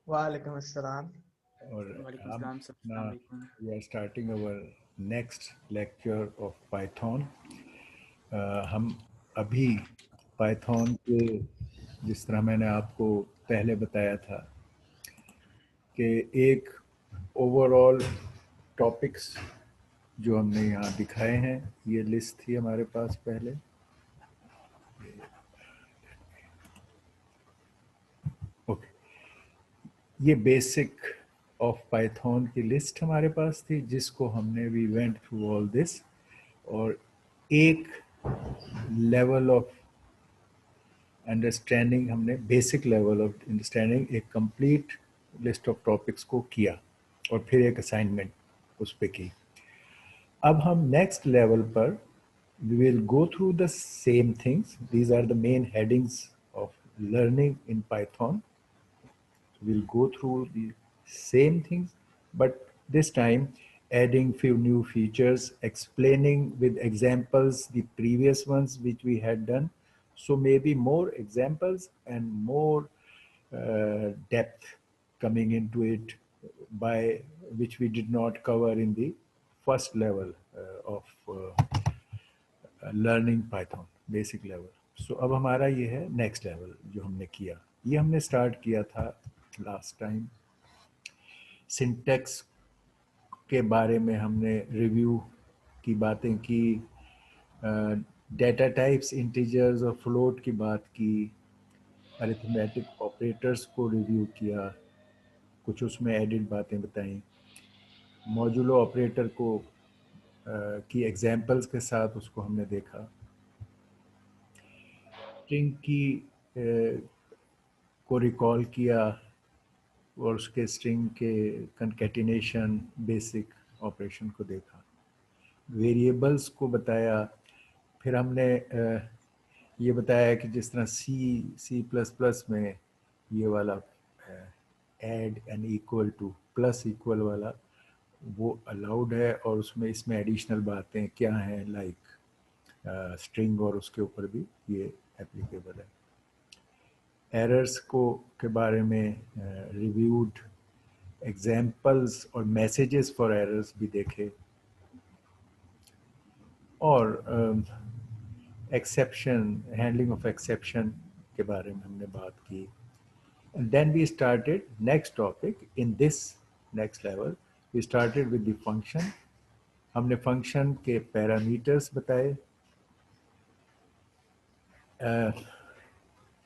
वालेकुम अस्सलाम। और वालेकुम हम सलाम सर, अपना अस्सलाम वालेकुम। We are starting our next lecture of Python. हम अभी पाइथन के, जिस तरह मैंने आपको पहले बताया था कि एक ओवरऑल टॉपिक्स जो हमने यहाँ दिखाए हैं, ये लिस्ट थी हमारे पास पहले। ओके, ये बेसिक ऑफ पाइथन की लिस्ट हमारे पास थी, जिसको हमने we went through all this, और एक लेवल ऑफ अंडरस्टैंडिंग, हमने बेसिक लेवल ऑफ अंडरस्टैंडिंग एक कंप्लीट लिस्ट ऑफ टॉपिक्स को किया और फिर एक असाइनमेंट उस पर की। अब हम नेक्स्ट लेवल पर we will go through the same things. These are the main headings of learning in Python. We'll go through the same things, but this time adding few new features, explaining with examples the previous ones which we had done. So maybe more examples and more depth coming into it, by which we did not cover in the first level of learning python basic level. So अब हमारा ये है next level जो हमने किया। ये हमने start किया था लास्ट टाइम, सिंटेक्स के बारे में हमने रिव्यू की बातें की, डेटा टाइप्स, इंटीजर्स और फ्लोट की बात की, अरिथमेटिक ऑपरेटर्स को रिव्यू किया, कुछ उसमें एडिट बातें बताई, मॉड्यूलो ऑपरेटर को की एग्जांपल्स के साथ उसको हमने देखा, स्ट्रिंग की को रिकॉल किया और उसके स्ट्रिंग के कंकैटिनेशन बेसिक ऑपरेशन को देखा, वेरिएबल्स को बताया। फिर हमने ये बताया कि जिस तरह सी प्लस प्लस में ये वाला add and equal two plus equal वाला वो अलाउड है, और उसमें इसमें एडिशनल बातें क्या हैं, लाइक स्ट्रिंग, और उसके ऊपर भी ये एप्लीकेबल है। एरर्स को के बारे में रिव्यूड, एग्जाम्पल्स और मैसेजेस फॉर एरर्स भी देखे, और एक्सेप्शन, हैंडलिंग ऑफ एक्सेप्शन के बारे में हमने बात की। And then we started next topic in this next level, we started with the function. हमने फंक्शन के पैरामीटर्स बताए,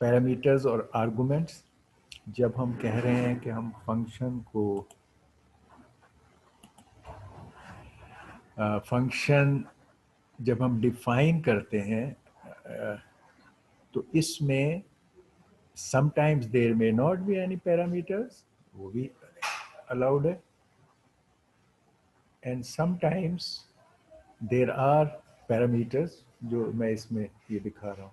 पैरामीटर्स और आर्गुमेंट्स। जब हम कह रहे हैं कि हम फंक्शन को फंक्शन जब हम डिफाइन करते हैं, तो इसमें sometimes there may not be any parameters, वो भी अलाउड है, and sometimes there are parameters, जो मैं इसमें ये दिखा रहा हूँ।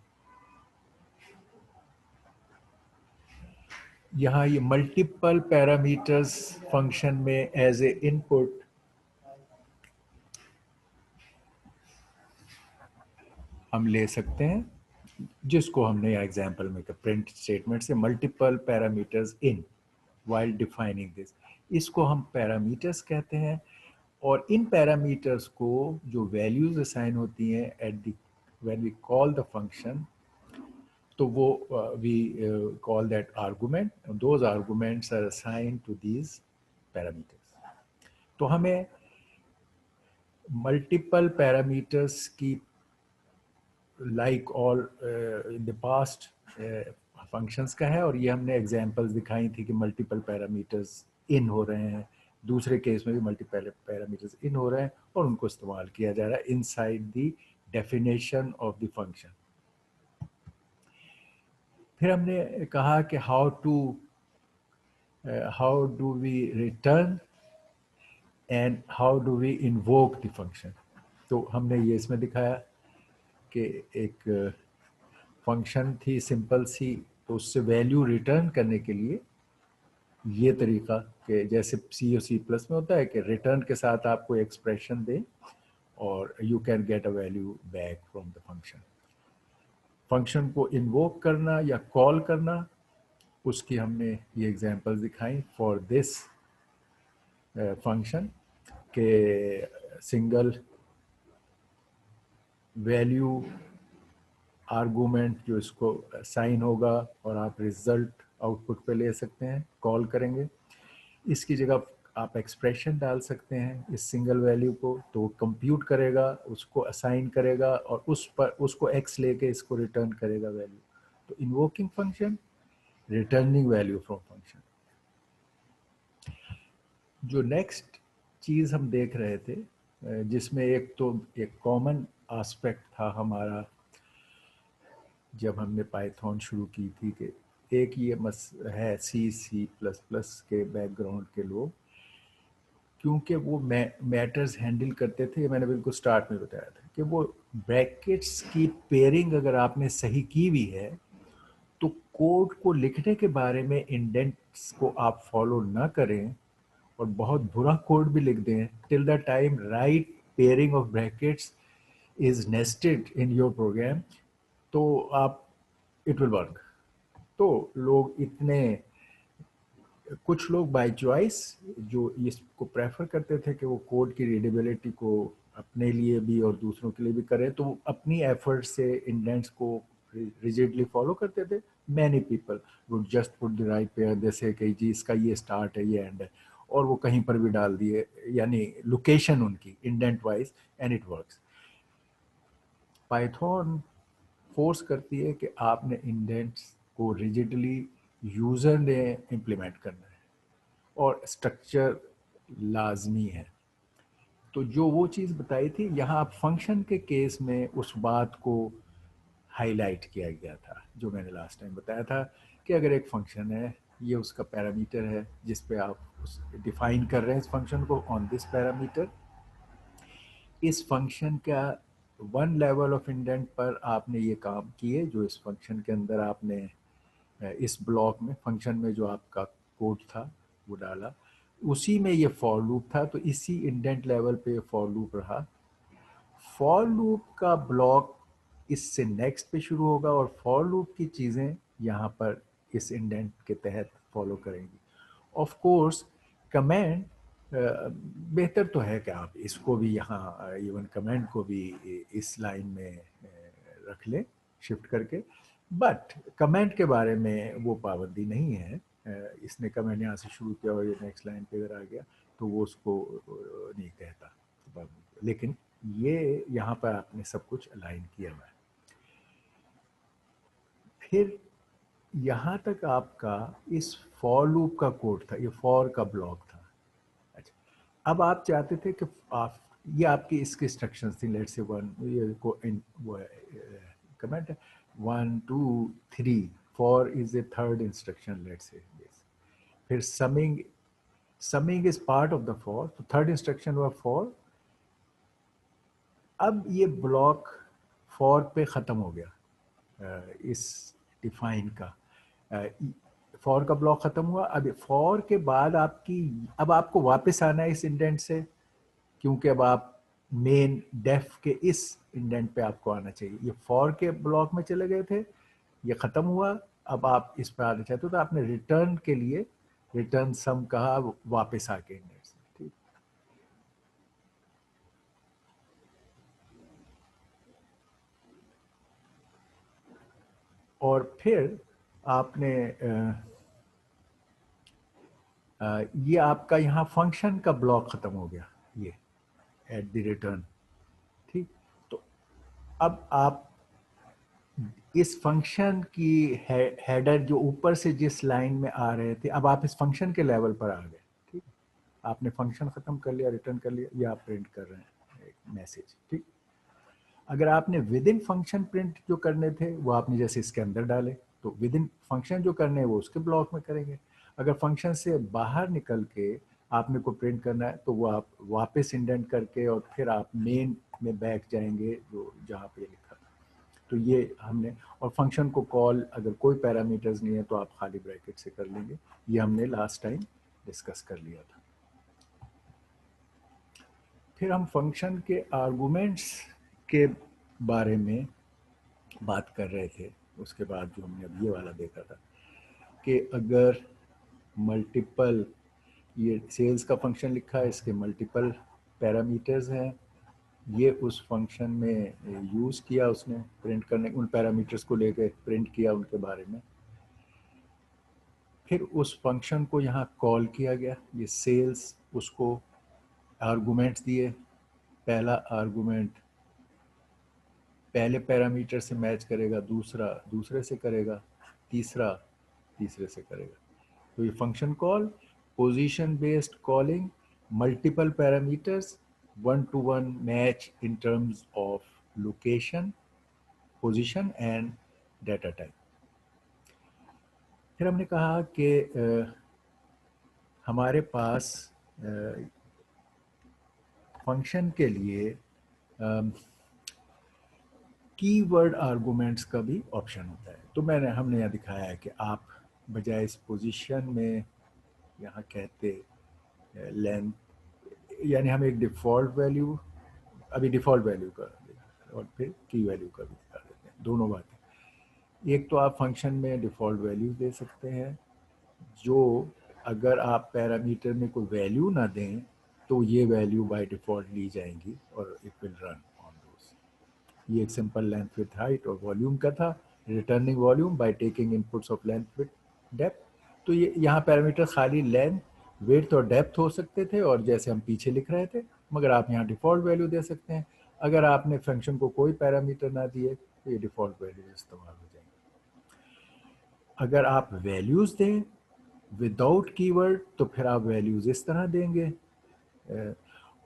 यहाँ ये मल्टीपल पैरामीटर्स फंक्शन में एज ए इनपुट हम ले सकते हैं, जिसको हमने एग्जांपल में प्रिंट स्टेटमेंट से multiple parameters in while defining this, इसको हम पैरामीटर्स कहते हैं। और इन पैरामीटर्स को जो वैल्यूज असाइन होती हैं at the when we call the function, तो वो we call that argument, those arguments are assign to these parameters. तो हमें मल्टीपल पैरामीटर्स की, like all in the past functions का है, और ये हमने एग्जांपल्स दिखाई थी कि मल्टीपल पैरामीटर्स इन हो रहे हैं, दूसरे केस में भी मल्टीपल पैरामीटर्स इन हो रहे हैं, और उनको इस्तेमाल किया जा रहा है inside the definition of the function. फिर हमने कहा कि how do we return and how do we invoke the function. तो हमने ये इसमें दिखाया कि एक फंक्शन थी सिंपल सी, तो उससे वैल्यू रिटर्न करने के लिए ये तरीका, कि जैसे सी और सी प्लस में होता है कि रिटर्न के साथ आपको एक्सप्रेशन दे और you can get a value back from the function. Function को इन्वोक करना या कॉल करना, उसकी हमने ये एग्जांपल्स दिखाई फॉर दिस फंक्शन के सिंगल वैल्यू आर्गूमेंट जो इसको साइन होगा और आप रिजल्ट आउटपुट पे ले सकते हैं, कॉल करेंगे। इसकी जगह आप एक्सप्रेशन डाल सकते हैं इस सिंगल वैल्यू को, तो कंप्यूट करेगा, उसको असाइन करेगा और उस पर उसको एक्स लेके इसको रिटर्न करेगा वैल्यू। तो invoking function, returning value from function. जो नेक्स्ट चीज़ हम देख रहे थे, जिसमें एक तो एक कॉमन एस्पेक्ट था हमारा जब हमने पाइथन शुरू की थी, कि एक ये मस है सी प्लस प्लस के बैकग्राउंड के लोग, क्योंकि वो मैटर्स हैंडल करते थे, मैंने बिल्कुल स्टार्ट में बताया था कि वो ब्रैकेट्स की पेयरिंग अगर आपने सही की हुई है तो कोड को लिखने के बारे में इंडेंट्स को आप फॉलो ना करें और बहुत बुरा कोड भी लिख दें, till the time right pairing of brackets is nested in your program, तो आप इट विल वर्क। तो लोग इतने, कुछ लोग बाय चॉइस जो इसको प्रेफर करते थे कि वो कोड की रीडेबिलिटी को अपने लिए भी और दूसरों के लिए भी करें, तो वो अपनी एफर्ट से इंडेंट्स को रिजिडली फॉलो करते थे। Many people would just put the right pair, जैसे कि जी इसका ये स्टार्ट है, ये एंड है, और वो कहीं पर भी डाल दिए, यानी लोकेशन उनकी indent wise, and it works. Python force करती है कि आपने इंडेंट्स को रिजिडली यूज़र ने इम्प्लीमेंट करना है और स्ट्रक्चर लाजमी है। तो जो वो चीज़ बताई थी यहाँ, आप फंक्शन के केस में उस बात को हाईलाइट किया गया था जो मैंने लास्ट टाइम बताया था, कि अगर एक फंक्शन है, ये उसका पैरामीटर है जिस पे आप उस डिफाइन कर रहे हैं इस फंक्शन को ऑन दिस पैरामीटर, इस फंक्शन का वन लेवल ऑफ इंडेंट पर आपने ये काम किए जो इस फंक्शन के अंदर आपने इस ब्लॉक में, फंक्शन में जो आपका कोड था वो डाला, उसी में ये फॉर लूप था, तो इसी इंडेंट लेवल पे फॉर लूप रहा। फॉर लूप का ब्लॉक इससे नेक्स्ट पे शुरू होगा और फॉर लूप की चीज़ें यहाँ पर इस इंडेंट के तहत फॉलो करेंगी। ऑफ कोर्स कमेंट बेहतर तो है कि आप इसको भी यहाँ इवन कमेंट को भी इस लाइन में रख लें शिफ्ट करके, बट कमेंट के बारे में वो पाबंदी नहीं है। इसने कमेंट यहाँ से शुरू किया और ये नेक्स्ट लाइन पे अगर आ गया तो वो उसको नहीं कहता, लेकिन ये यहाँ पर आपने सब कुछ अलाइन किया हुआ है। फिर यहाँ तक आपका इस फॉर लूप का कोड था, ये फॉर का ब्लॉक था। अच्छा, अब आप चाहते थे कि आप, ये आपकी इसकी इंस्ट्रक्शंस थी, लेट्स से वन, ये को वो कमेंट है 1 2 3, for is a third instruction, let's say this. फिर something is part of the for, तो थर्ड इंस्ट्रक्शन हुआ फॉर। अब ये ब्लॉक फॉर पे ख़त्म हो गया, इस डिफाइन का फॉर का ब्लॉक ख़त्म हुआ। अब फॉर के बाद आपकी, अब आपको वापस आना है इस इंडेंट से, क्योंकि अब आप मेन डेफ के इस इंडेंट पे आपको आना चाहिए। ये फॉर के ब्लॉक में चले गए थे, ये ख़त्म हुआ, अब आप इस पर आना चाहते हो, तो आपने रिटर्न के लिए रिटर्न सम कहा वापस आके इंडेंट से, ठीक। और फिर आपने ये आपका यहाँ फंक्शन का ब्लॉक ख़त्म हो गया, ये एट द रिटर्न, ठीक। तो अब आप इस फंक्शन की हेडर जो ऊपर से जिस लाइन में आ रहे थे, अब आप इस फंक्शन के लेवल पर आ गए, ठीक। आपने फंक्शन ख़त्म कर लिया, रिटर्न कर लिया, ये आप प्रिंट कर रहे हैं एक मैसेज, ठीक। अगर आपने विद इन फंक्शन प्रिंट जो करने थे वो आपने जैसे इसके अंदर डाले, तो विद इन फंक्शन जो करने हैं वो उसके ब्लॉक में करेंगे। अगर फंक्शन से बाहर निकल के आपने को प्रिंट करना है तो वो आप वापस इंडेंट करके और फिर आप मेन में बैक जाएंगे जो जहाँ पे लिखा था। तो ये हमने, और फंक्शन को कॉल अगर कोई पैरामीटर्स नहीं है तो आप खाली ब्रैकेट से कर लेंगे, ये हमने लास्ट टाइम डिस्कस कर लिया था। फिर हम फंक्शन के आर्गुमेंट्स के बारे में बात कर रहे थे, उसके बाद जो हमने अब ये वाला देखा था। कि अगर मल्टीपल, ये सेल्स का फंक्शन लिखा है, इसके मल्टीपल पैरामीटर्स हैं, ये उस फंक्शन में यूज़ किया उसने प्रिंट करने, उन पैरामीटर्स को लेके प्रिंट किया उनके बारे में। फिर उस फंक्शन को यहाँ कॉल किया गया, ये सेल्स, उसको आर्गुमेंट्स दिए। पहला आर्गुमेंट पहले पैरामीटर से मैच करेगा, दूसरा दूसरे से करेगा, तीसरा तीसरे से करेगा। तो ये function call, position based calling, multiple parameters, one two one match in terms of location, position and data type. फिर हमने कहा कि हमारे पास फंक्शन के लिए कीवर्ड आर्गुमेंट्स का भी ऑप्शन होता है। तो हमने यहाँ दिखाया है कि आप बजाय इस पोजीशन में यहाँ कहते लेंथ, यानी हम एक डिफ़ॉल्ट वैल्यू, अभी डिफ़ॉल्ट वैल्यू का और फिर की वैल्यू का भी दिखा देते हैं, दोनों बातें। एक तो आप फंक्शन में डिफ़ॉल्ट वैल्यू दे सकते हैं, जो अगर आप पैरामीटर में कोई वैल्यू ना दें तो ये वैल्यू बाय डिफ़ॉल्ट ली जाएंगी और it will run on those. ये एक सिंपल लेंथ विथ हाइट और वॉल्यूम का था, returning volume by taking inputs of length with depth. तो ये यहाँ पैरामीटर खाली लेंथ, विड्थ और डेप्थ हो सकते थे, और जैसे हम पीछे लिख रहे थे, मगर आप यहाँ डिफ़ॉल्ट वैल्यू दे सकते हैं। अगर आपने फंक्शन को कोई पैरामीटर ना दिए तो ये डिफ़ॉल्ट वैल्यू इस्तेमाल हो जाएंगे। अगर आप वैल्यूज़ दें विदाउट कीवर्ड तो फिर आप वैल्यूज़ इस तरह देंगे,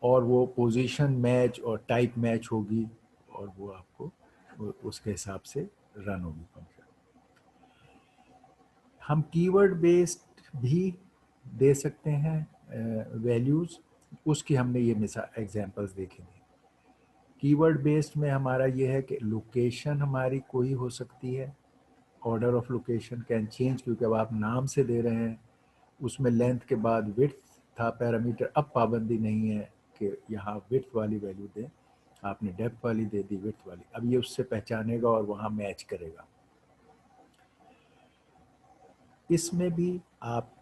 और वो पोजीशन मैच और टाइप मैच होगी, और वो आपको उसके हिसाब से रन होगी फंक्शन। हम कीवर्ड बेस्ड भी दे सकते हैं वैल्यूज़, उसकी हमने ये मिसाल एग्जांपल्स देखी थी। कीवर्ड बेस्ड में हमारा ये है कि लोकेशन हमारी कोई हो सकती है, order of location can change, क्योंकि अब आप नाम से दे रहे हैं। उसमें लेंथ के बाद विड्थ था पैरामीटर, अब पाबंदी नहीं है कि यहाँ विड्थ वाली वैल्यू दें, आपने डेप्थ वाली दे दी, विड्थ वाली, अब ये उससे पहचानेगा और वहाँ मैच करेगा। इसमें भी आप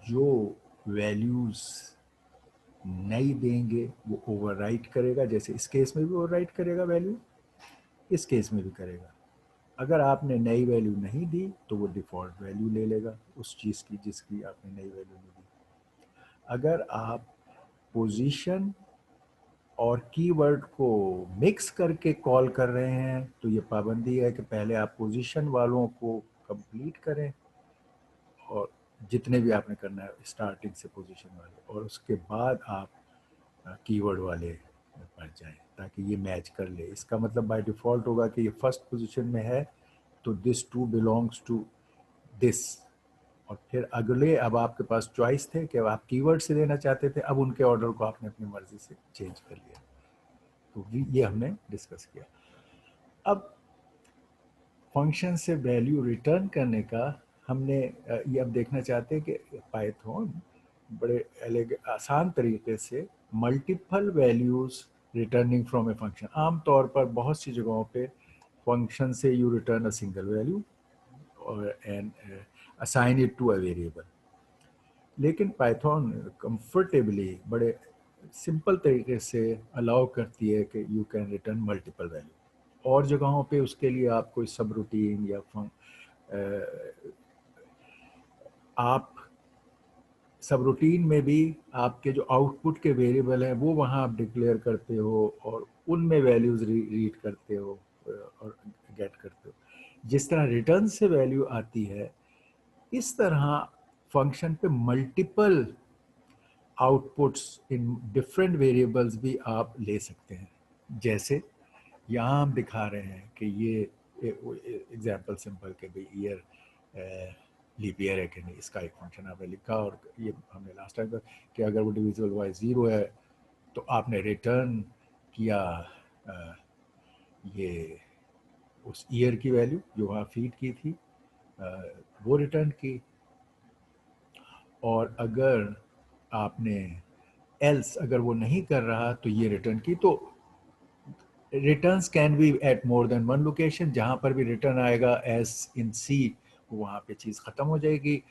जो वैल्यूज़ नई देंगे वो ओवरराइट करेगा, जैसे इस केस में भी ओवरराइट करेगा वैल्यू, इस केस में भी करेगा। अगर आपने नई वैल्यू नहीं दी तो वो डिफ़ॉल्ट वैल्यू ले लेगा उस चीज़ की जिसकी आपने नई वैल्यू नहीं दी। अगर आप पोजीशन और कीवर्ड को मिक्स करके कॉल कर रहे हैं तो ये पाबंदी है कि पहले आप पोजीशन वालों को कंप्लीट करें, और जितने भी आपने करना है स्टार्टिंग से पोजीशन वाले, और उसके बाद आप कीवर्ड वाले पर जाएं ताकि ये मैच कर ले। इसका मतलब बाय डिफ़ॉल्ट होगा कि ये फर्स्ट पोजीशन में है तो this too belongs to this, और फिर अगले, अब आपके पास चॉइस थे कि आप कीवर्ड से देना चाहते थे, अब उनके ऑर्डर को आपने अपनी मर्जी से चेंज कर लिया। तो ये हमने डिस्कस किया। अब फंक्शन से वैल्यू रिटर्न करने का हमने ये अब देखना चाहते हैं कि पाइथन बड़े आसान तरीके से multiple values returning from a function. आमतौर पर बहुत सी जगहों पे फंक्शन से you return a single value और and assign it to a variable, लेकिन पाइथन कंफर्टेबली बड़े सिंपल तरीके से अलाउ करती है कि you can return multiple value. और जगहों पे उसके लिए आप कोई सब रूटीन या आप सब रूटीन में भी आपके जो आउटपुट के वेरिएबल हैं वो वहाँ आप डिक्लेयर करते हो और उनमें वैल्यूज़ रीड करते हो और गेट करते हो। जिस तरह रिटर्न से वैल्यू आती है, इस तरह फंक्शन पे multiple outputs in different variables भी आप ले सकते हैं। जैसे यहाँ हम दिखा रहे हैं कि ये एग्जांपल सिंपल के भाई ईयर लीप ईयर है कि नहीं, इसका एक फंक्शन आपने लिखा, और ये हमने लास्ट टाइम कि अगर वो डिविजिबल बाय 0 है तो आपने रिटर्न किया ये उस ईयर की वैल्यू जो वहाँ फीड की थी वो रिटर्न की, और अगर आपने एल्स अगर वो नहीं कर रहा तो ये रिटर्न की। तो returns can be at more than one location, जहाँ पर भी रिटर्न आएगा एज इन सी आपको वहाँ पे चीज़ ख़त्म हो जाएगी।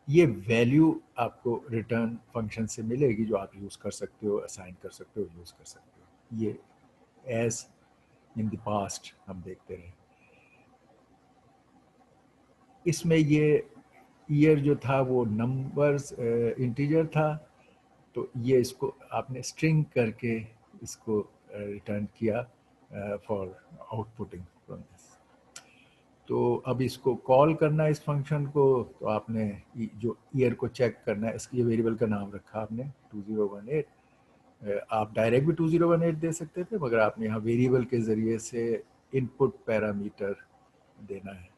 ये वैल्यू आपको रिटर्न फंक्शन से मिलेगी जो आप यूज़ कर सकते हो, असाइन कर सकते हो, यूज़ कर सकते हो। ये एज इन द पास्ट हम देखते रहे। इसमें ये ईयर जो था वो नंबर्स इंटीजर था, तो ये इसको आपने स्ट्रिंग करके इसको रिटर्न किया फॉर आउटपुटिंग फ्रॉम दिस। तो अब इसको कॉल करना है इस फंक्शन को, तो आपने जो ईयर को चेक करना है, इसके वेरिएबल का नाम रखा आपने 2018। आप डायरेक्ट भी 2018 दे सकते थे, मगर आपने यहाँ वेरिएबल के ज़रिए से इनपुट पैरामीटर देना है।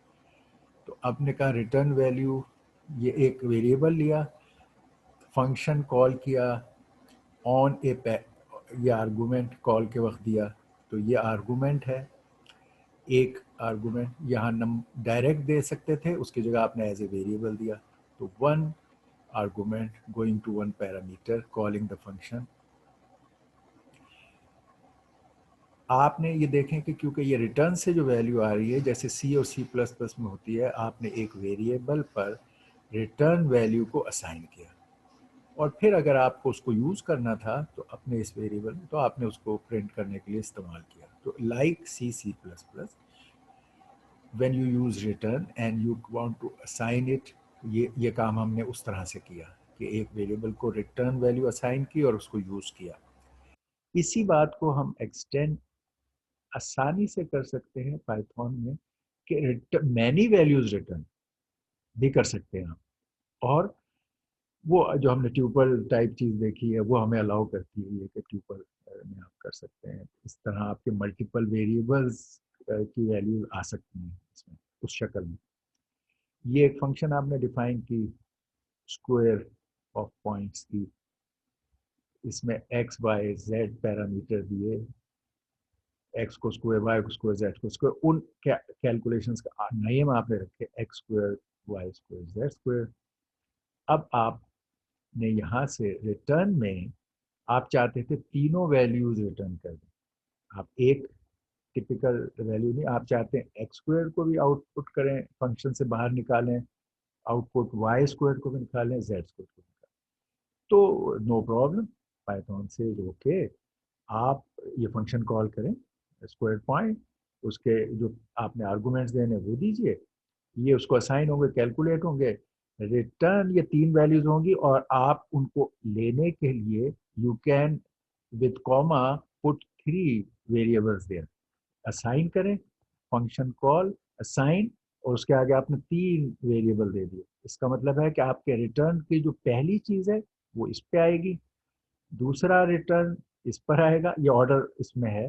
तो आपने कहा रिटर्न वैल्यू, ये एक वेरिएबल लिया, फंक्शन कॉल किया ऑन ए, ये आर्गूमेंट कॉल के वक्त दिया, तो ये आर्गूमेंट है। एक आर्गूमेंट यहाँ नम डायरेक्ट दे सकते थे, उसकी जगह आपने एज ए वेरिएबल दिया, तो one argument going to one parameter calling the function. आपने ये देखें कि क्योंकि ये रिटर्न से जो वैल्यू आ रही है जैसे सी और सी प्लस प्लस में होती है, आपने एक वेरिएबल पर रिटर्न वैल्यू को असाइन किया, और फिर अगर आपको उसको यूज़ करना था तो अपने इस वेरिएबल में, तो आपने उसको प्रिंट करने के लिए इस्तेमाल किया। तो like C C plus plus, when you use return and you want to assign it, ये काम हमने उस तरह से किया कि एक वेरिएबल को रिटर्न वैल्यू असाइन की और उसको यूज़ किया। इसी बात को हम एक्सटेंड आसानी से कर सकते हैं पाइथन में कि मैनी वैल्यूज रिटर्न भी कर सकते हैं हम, और वो जो हमने ट्यूपल टाइप चीज़ देखी है वो हमें अलाउ करती है ये कि ट्यूपल में आप कर सकते हैं। इस तरह आपके मल्टीपल वेरिएबल्स की वैल्यू आ सकती हैं इसमें उस शक्ल में। ये एक फंक्शन आपने डिफाइन की स्क्वायर ऑफ पॉइंट्स की, इसमें एक्स वाई जेड पैरामीटर दिए, एक्स को स्क्वायर, वाई को स्क्वायर, जेड को स्क्वायर, उन कैलकुलेशंस का नेम आपने रखे X square, Y square, Z square. अब आपने यहाँ से रिटर्न में आप चाहते थे तीनों वैल्यूज रिटर्न कर दें। आप एक टिपिकल वैल्यू नहीं, आप चाहते हैं एक्स स्क्वायर को भी आउटपुट करें, फंक्शन से बाहर निकालें आउटपुट, वाई स्क्वायर को भी निकालें, जेड स्क्वायर को निकालें। तो नो प्रॉब्लम, पाइथन से ओके, आप ये फंक्शन कॉल करें स्क्वायर पॉइंट, उसके जो आपने आर्गुमेंट्स देने वो दीजिए, ये उसको असाइन होंगे, कैलकुलेट होंगे, रिटर्न ये तीन वैल्यूज होंगी, और आप उनको लेने के लिए you can with comma put three variables there, assign करें, फंक्शन कॉल, असाइन, और उसके आगे आपने तीन वेरिएबल दे दिए। इसका मतलब है कि आपके रिटर्न की जो पहली चीज़ है वो इस पे आएगी, दूसरा रिटर्न इस पर आएगा, ये ऑर्डर इसमें है,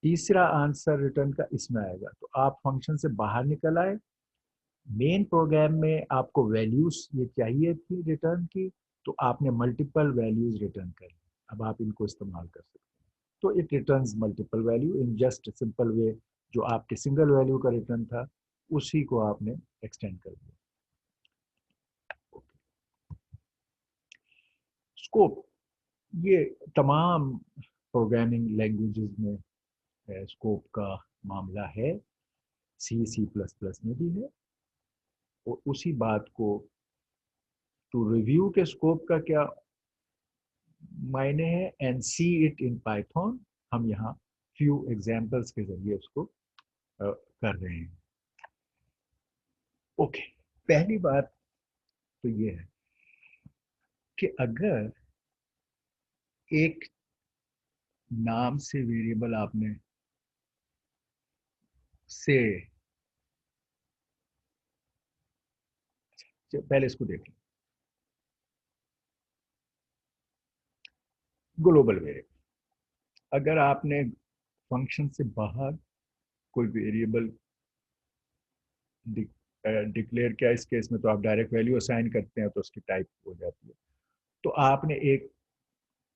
तीसरा आंसर रिटर्न का इसमें आएगा। तो आप फंक्शन से बाहर निकल आए, मेन प्रोग्राम में आपको वैल्यूज ये चाहिए थी रिटर्न की, तो आपने मल्टीपल वैल्यूज रिटर्न कर ली, अब आप इनको इस्तेमाल कर सकते हैं। तो it returns multiple value in just simple way, जो आपके सिंगल वैल्यू का रिटर्न था उसी को आपने एक्सटेंड कर दिया। स्कोप, ये तमाम प्रोग्रामिंग लैंग्वेजेस में स्कोप का मामला है, सी सी प्लस प्लस में भी है, और उसी बात को टू रिव्यू के स्कोप का क्या मायने है and see it in Python, हम यहाँ फ्यू एग्जांपल्स के जरिए उसको कर रहे हैं। ओके, पहली बात तो ये है कि अगर एक नाम से वेरिएबल आपने से, पहले इसको देख लें, ग्लोबल वेरिएबल, अगर आपने फंक्शन से बाहर कोई वेरिएबल डिक्लेयर किया, इस केस में तो आप डायरेक्ट वैल्यू असाइन करते हैं तो उसकी टाइप हो जाती है, तो आपने एक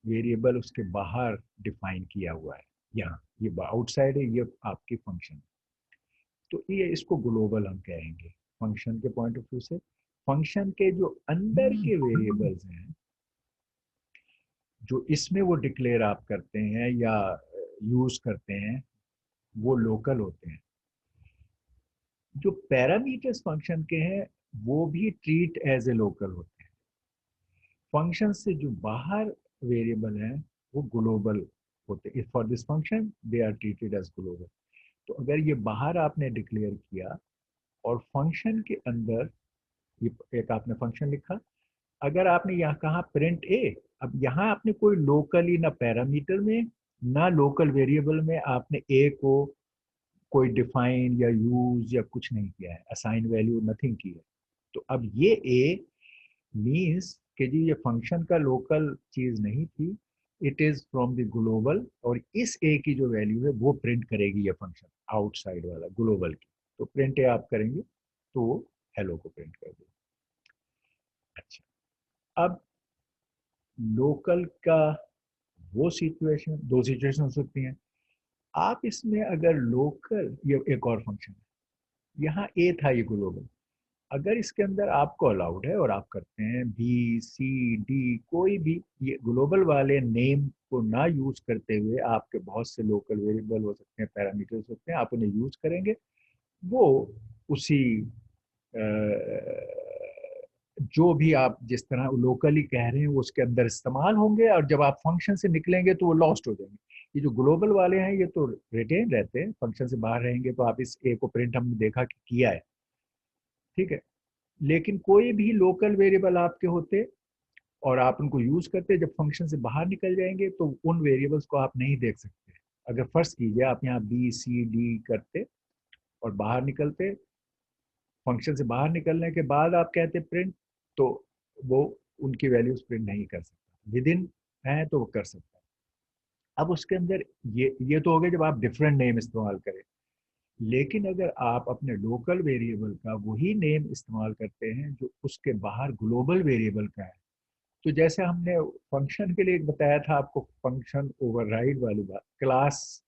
वेरिएबल उसके बाहर डिफाइन किया हुआ है, यहाँ ये आउटसाइड है, ये आपकी फंक्शन, तो ये इसको ग्लोबल हम कहेंगे फंक्शन के पॉइंट ऑफ व्यू से। फंक्शन के जो अंदर के वेरिएबल्स हैं जो इसमें वो डिक्लेयर आप करते हैं या यूज करते हैं, वो लोकल होते हैं। जो पैरामीटर्स फंक्शन के हैं वो भी ट्रीट एज ए लोकल होते हैं। फंक्शन से जो बाहर वेरिएबल हैं वो ग्लोबल होते हैं। For this function they are treated as global. तो अगर ये बाहर आपने डिक्लेयर किया और फंक्शन के अंदर ये एक आपने फंक्शन लिखा, अगर आपने यहाँ कहा प्रिंट ए, अब यहाँ आपने कोई लोकली ना पैरामीटर में ना लोकल वेरिएबल में आपने ए को कोई डिफाइन या यूज या कुछ नहीं किया है, असाइन वैल्यू नथिंग की है। तो अब ये ए मीन्स कि जी ये फंक्शन का लोकल चीज नहीं थी, it is from the global, और इस ए की जो वैल्यू है वो प्रिंट करेगी ये फंक्शन आउटसाइड वाला ग्लोबल की। तो प्रिंट ए आप करेंगे तो हेलो को प्रिंट कर देगा। अच्छा, अब लोकल का वो सिचुएशन, दो सिचुएशन हो सकती हैं। आप इसमें अगर लोकल, ये एक और फंक्शन है, यहाँ ए था ये ग्लोबल, अगर इसके अंदर आपको अलाउड है और आप करते हैं बी सी डी कोई भी ये ग्लोबल वाले नेम को ना यूज करते हुए, आपके बहुत से लोकल वेरिएबल हो सकते हैं, पैरामीटर्स हो सकते हैं, आप उन्हें यूज करेंगे, वो उसी जो भी आप जिस तरह लोकली कह रहे हैं वो उसके अंदर इस्तेमाल होंगे, और जब आप फंक्शन से निकलेंगे तो वो लॉस्ट हो जाएंगे। ये जो ग्लोबल वाले हैं ये तो रिटेन रहते हैं, फंक्शन से बाहर रहेंगे, तो आप इस ए को प्रिंट हमने देखा कि किया है, ठीक है। लेकिन कोई भी लोकल वेरिएबल आपके होते और आप उनको यूज करते, जब फंक्शन से बाहर निकल जाएंगे तो उन वेरिएबल्स को आप नहीं देख सकते। अगर फर्ज कीजिए आप यहाँ बी सी डी करते और बाहर निकलते, फंक्शन से बाहर निकलने के बाद आप कहते प्रिंट, तो वो उनकी वैल्यूज प्रिंट नहीं कर सकता। विद इन है तो वो कर सकता है। अब उसके अंदर ये तो हो गया जब आप डिफरेंट नेम इस्तेमाल करें। लेकिन अगर आप अपने लोकल वेरिएबल का वही नेम इस्तेमाल करते हैं जो उसके बाहर ग्लोबल वेरिएबल का है, तो जैसे हमने फंक्शन के लिए एक बताया था आपको, फंक्शन ओवरराइड वाली बात, क्लास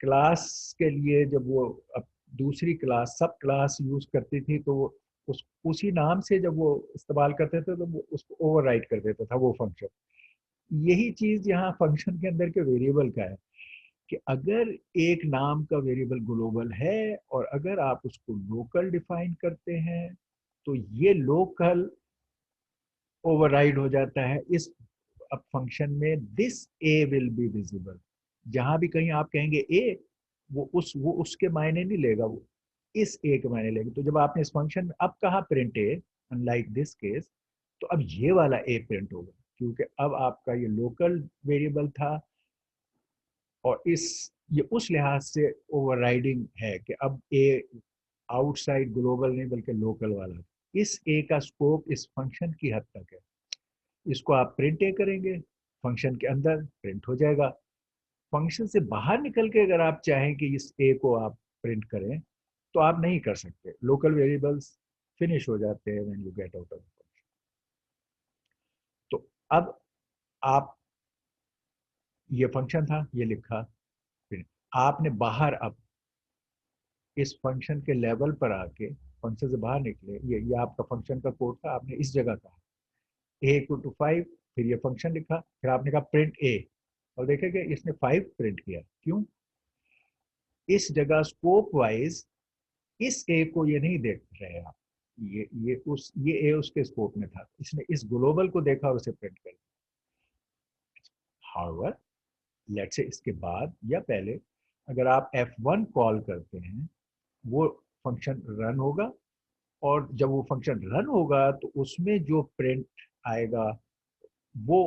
क्लास के लिए जब वो अब दूसरी क्लास सब क्लास यूज करती थी, तो वो उसी नाम से जब वो इस्तेमाल करते थे तो वो उसको ओवरराइड कर देता था वो फंक्शन। यही चीज यहाँ फंक्शन के अंदर के वेरिएबल का है कि अगर एक नाम का वेरिएबल ग्लोबल है और अगर आप उसको लोकल डिफाइन करते हैं, तो ये लोकल ओवरराइड हो जाता है इस अब फंक्शन में, this A will be visible. जहां भी कहीं आप कहेंगे ए, वो उसके मायने नहीं लेगा, वो इस ए के मायने लेगा। तो जब आपने इस फंक्शन में अब कहा print A, unlike this case, तो अब ये वाला ए प्रिंट होगा, क्योंकि अब आपका ये लोकल वेरिएबल था और इस ये उस लिहाज से ओवरराइडिंग है कि अब ए आउटसाइड ग्लोबल नहीं बल्कि लोकल वाला। इस ए का स्कोप इस फंक्शन की हद तक है। इसको आप प्रिंट ए करेंगे, फंक्शन के अंदर प्रिंट हो जाएगा। फंक्शन से बाहर निकल के अगर आप चाहें कि इस ए को आप प्रिंट करें, तो आप नहीं कर सकते। लोकल वेरिएबल्स फिनिश हो जाते हैं when you get out of function. तो अब आप ये फंक्शन था ये लिखा, फिर आपने बाहर अब इस फंक्शन के लेवल पर आके फंक्शन से बाहर निकले, ये आपका फंक्शन का कोड था, आपने इस जगह कहा ए इक्वल टू 5, फिर ये फंक्शन लिखा, फिर आपने कहा प्रिंट ए, और देखेंगे इसने 5 प्रिंट किया। क्यों? इस जगह स्कोप वाइज इस ए को ये नहीं देख रहे आप, ये ए उसके स्कोप में था, इसने इस ग्लोबल को देखा और उसे प्रिंट कर दिया। हाउएवर लेट्स से इसके बाद या पहले अगर आप F1 कॉल करते हैं, वो फंक्शन रन होगा, और जब वो फंक्शन रन होगा तो उसमें जो प्रिंट आएगा वो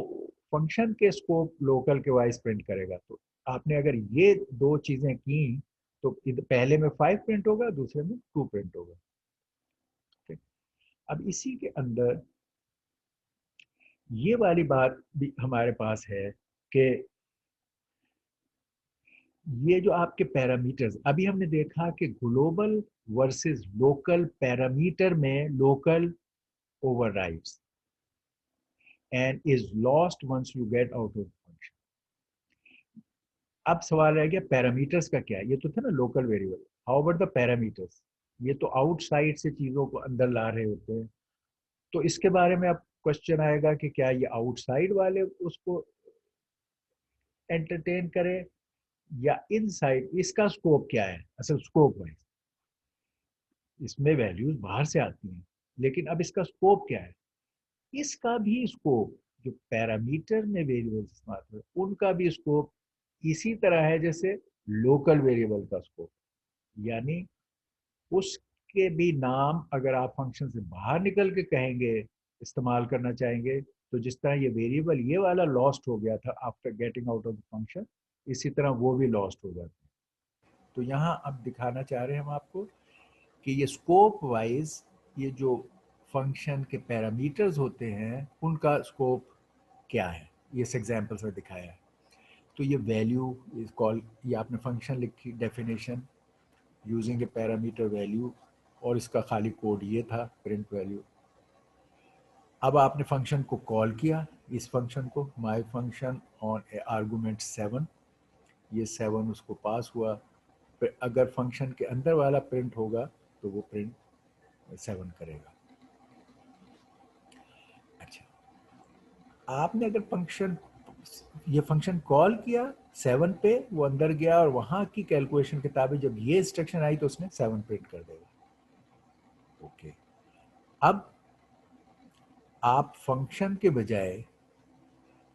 फंक्शन के स्कोप लोकल के वाइज प्रिंट करेगा। तो आपने अगर ये दो चीजें की तो पहले में 5 प्रिंट होगा, दूसरे में 2 प्रिंट होगा। ठीक। अब इसी के अंदर ये वाली बात भी हमारे पास है कि ये जो आपके पैरामीटर्स अभी हमने देखा कि ग्लोबल वर्सेस लोकल, पैरामीटर में local overrides and is lost once you get out of function. अब सवाल रह गया पैरामीटर्स का क्या है? ये तो था ना local variable, how about the parameters? ये तो आउटसाइड से चीजों को अंदर ला रहे होते हैं। तो इसके बारे में अब क्वेश्चन आएगा कि क्या ये आउटसाइड वाले उसको एंटरटेन करें या इनसाइड, इसका स्कोप क्या है? असल स्कोप वाइज इसमें वैल्यूज बाहर से आती हैं, लेकिन अब इसका स्कोप क्या है? इसका भी स्कोप, जो पैरामीटर में वेरिएबल्स इस्तेमाल होते हैं उनका भी स्कोप इसी तरह है जैसे लोकल वेरिएबल का स्कोप। यानी उसके भी नाम अगर आप फंक्शन से बाहर निकल के कहेंगे, इस्तेमाल करना चाहेंगे, तो जिस तरह ये वेरिएबल ये वाला लॉस्ट हो गया था after getting out of the function, इसी तरह वो भी लॉस्ट हो जाता है। तो यहाँ अब दिखाना चाह रहे हैं हम आपको कि ये स्कोप वाइज ये जो फंक्शन के पैरामीटर्स होते हैं उनका स्कोप क्या है, ये इस एग्जाम्पल से दिखाया है। तो ये वैल्यू इज कॉल, ये आपने फंक्शन लिखी डेफिनेशन यूजिंग ए पैरामीटर वैल्यू, और इसका खाली कोड ये था प्रिंट वैल्यू। अब आपने फंक्शन को कॉल किया, इस फंक्शन को माई फंक्शन ऑन ए आर्गूमेंट 7, ये 7 उसको पास हुआ। फिर अगर फंक्शन के अंदर वाला प्रिंट होगा तो वो प्रिंट 7 करेगा। अच्छा, आपने अगर फंक्शन ये फंक्शन कॉल किया 7 पे, वो अंदर गया और वहां की कैलकुलेशन के ताबिक जब ये इंस्ट्रक्शन आई तो उसने 7 प्रिंट कर देगा। ओके, अब आप फंक्शन के बजाय,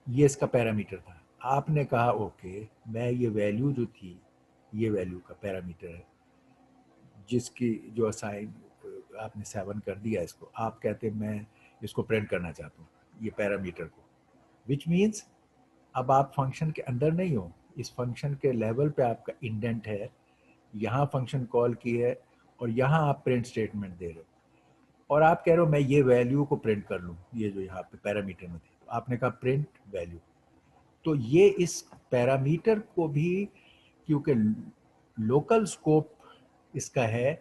ये इसका पैरामीटर था, आपने कहा ओके मैं ये वैल्यू जो थी, ये वैल्यू का पैरामीटर है जिसकी जो असाइन आपने 7 कर दिया, इसको आप कहते हैं मैं इसको प्रिंट करना चाहता हूँ ये पैरामीटर को, विच मीन्स अब आप फंक्शन के अंदर नहीं हो, इस फंक्शन के लेवल पे आपका इंडेंट है, यहाँ फंक्शन कॉल की है और यहाँ आप प्रिंट स्टेटमेंट दे रहे हो और आप कह रहे हो मैं ये वैल्यू को प्रिंट कर लूँ, ये जो यहाँ पे पैरामीटर में थे, तो आपने कहा प्रिंट वैल्यू। तो ये इस पैरामीटर को भी, क्योंकि लोकल स्कोप इसका है,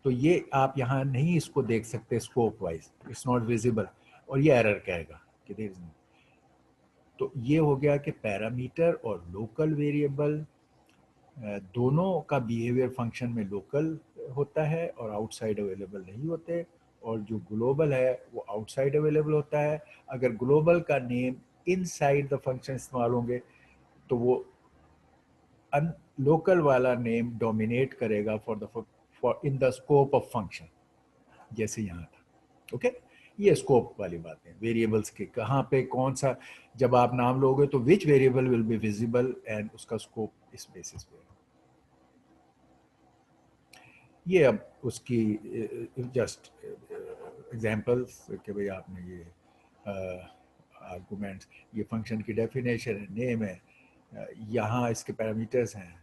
तो ये आप यहाँ नहीं इसको देख सकते scope wise, it's not visible, और ये एरर कहेगा कि देयर इज नो। तो ये हो गया कि पैरामीटर और लोकल वेरिएबल दोनों का बिहेवियर फंक्शन में लोकल होता है और आउटसाइड अवेलेबल नहीं होते, और जो ग्लोबल है वो आउटसाइड अवेलेबल होता है। अगर ग्लोबल का नेम इनसाइड द फंक्शन इस्तेमाल होंगे तो वो लोकल वाला नेम डोमिनेट करेगा for in the scope of function, जैसे यहाँ था। ओके, ये स्कोप वाली बात है वेरिएबल्स के, कहाँ पे कौन सा, जब आप नाम लोगे तो which variable will be visible and उसका स्कोप इस बेसिस पे। ये अब उसकी जस्ट एग्जांपल्स कि भाई आपने ये आर्गुमेंट्स, ये फंक्शन की डेफिनेशन है, नेम है, यहाँ इसके पैरामीटर्स हैं,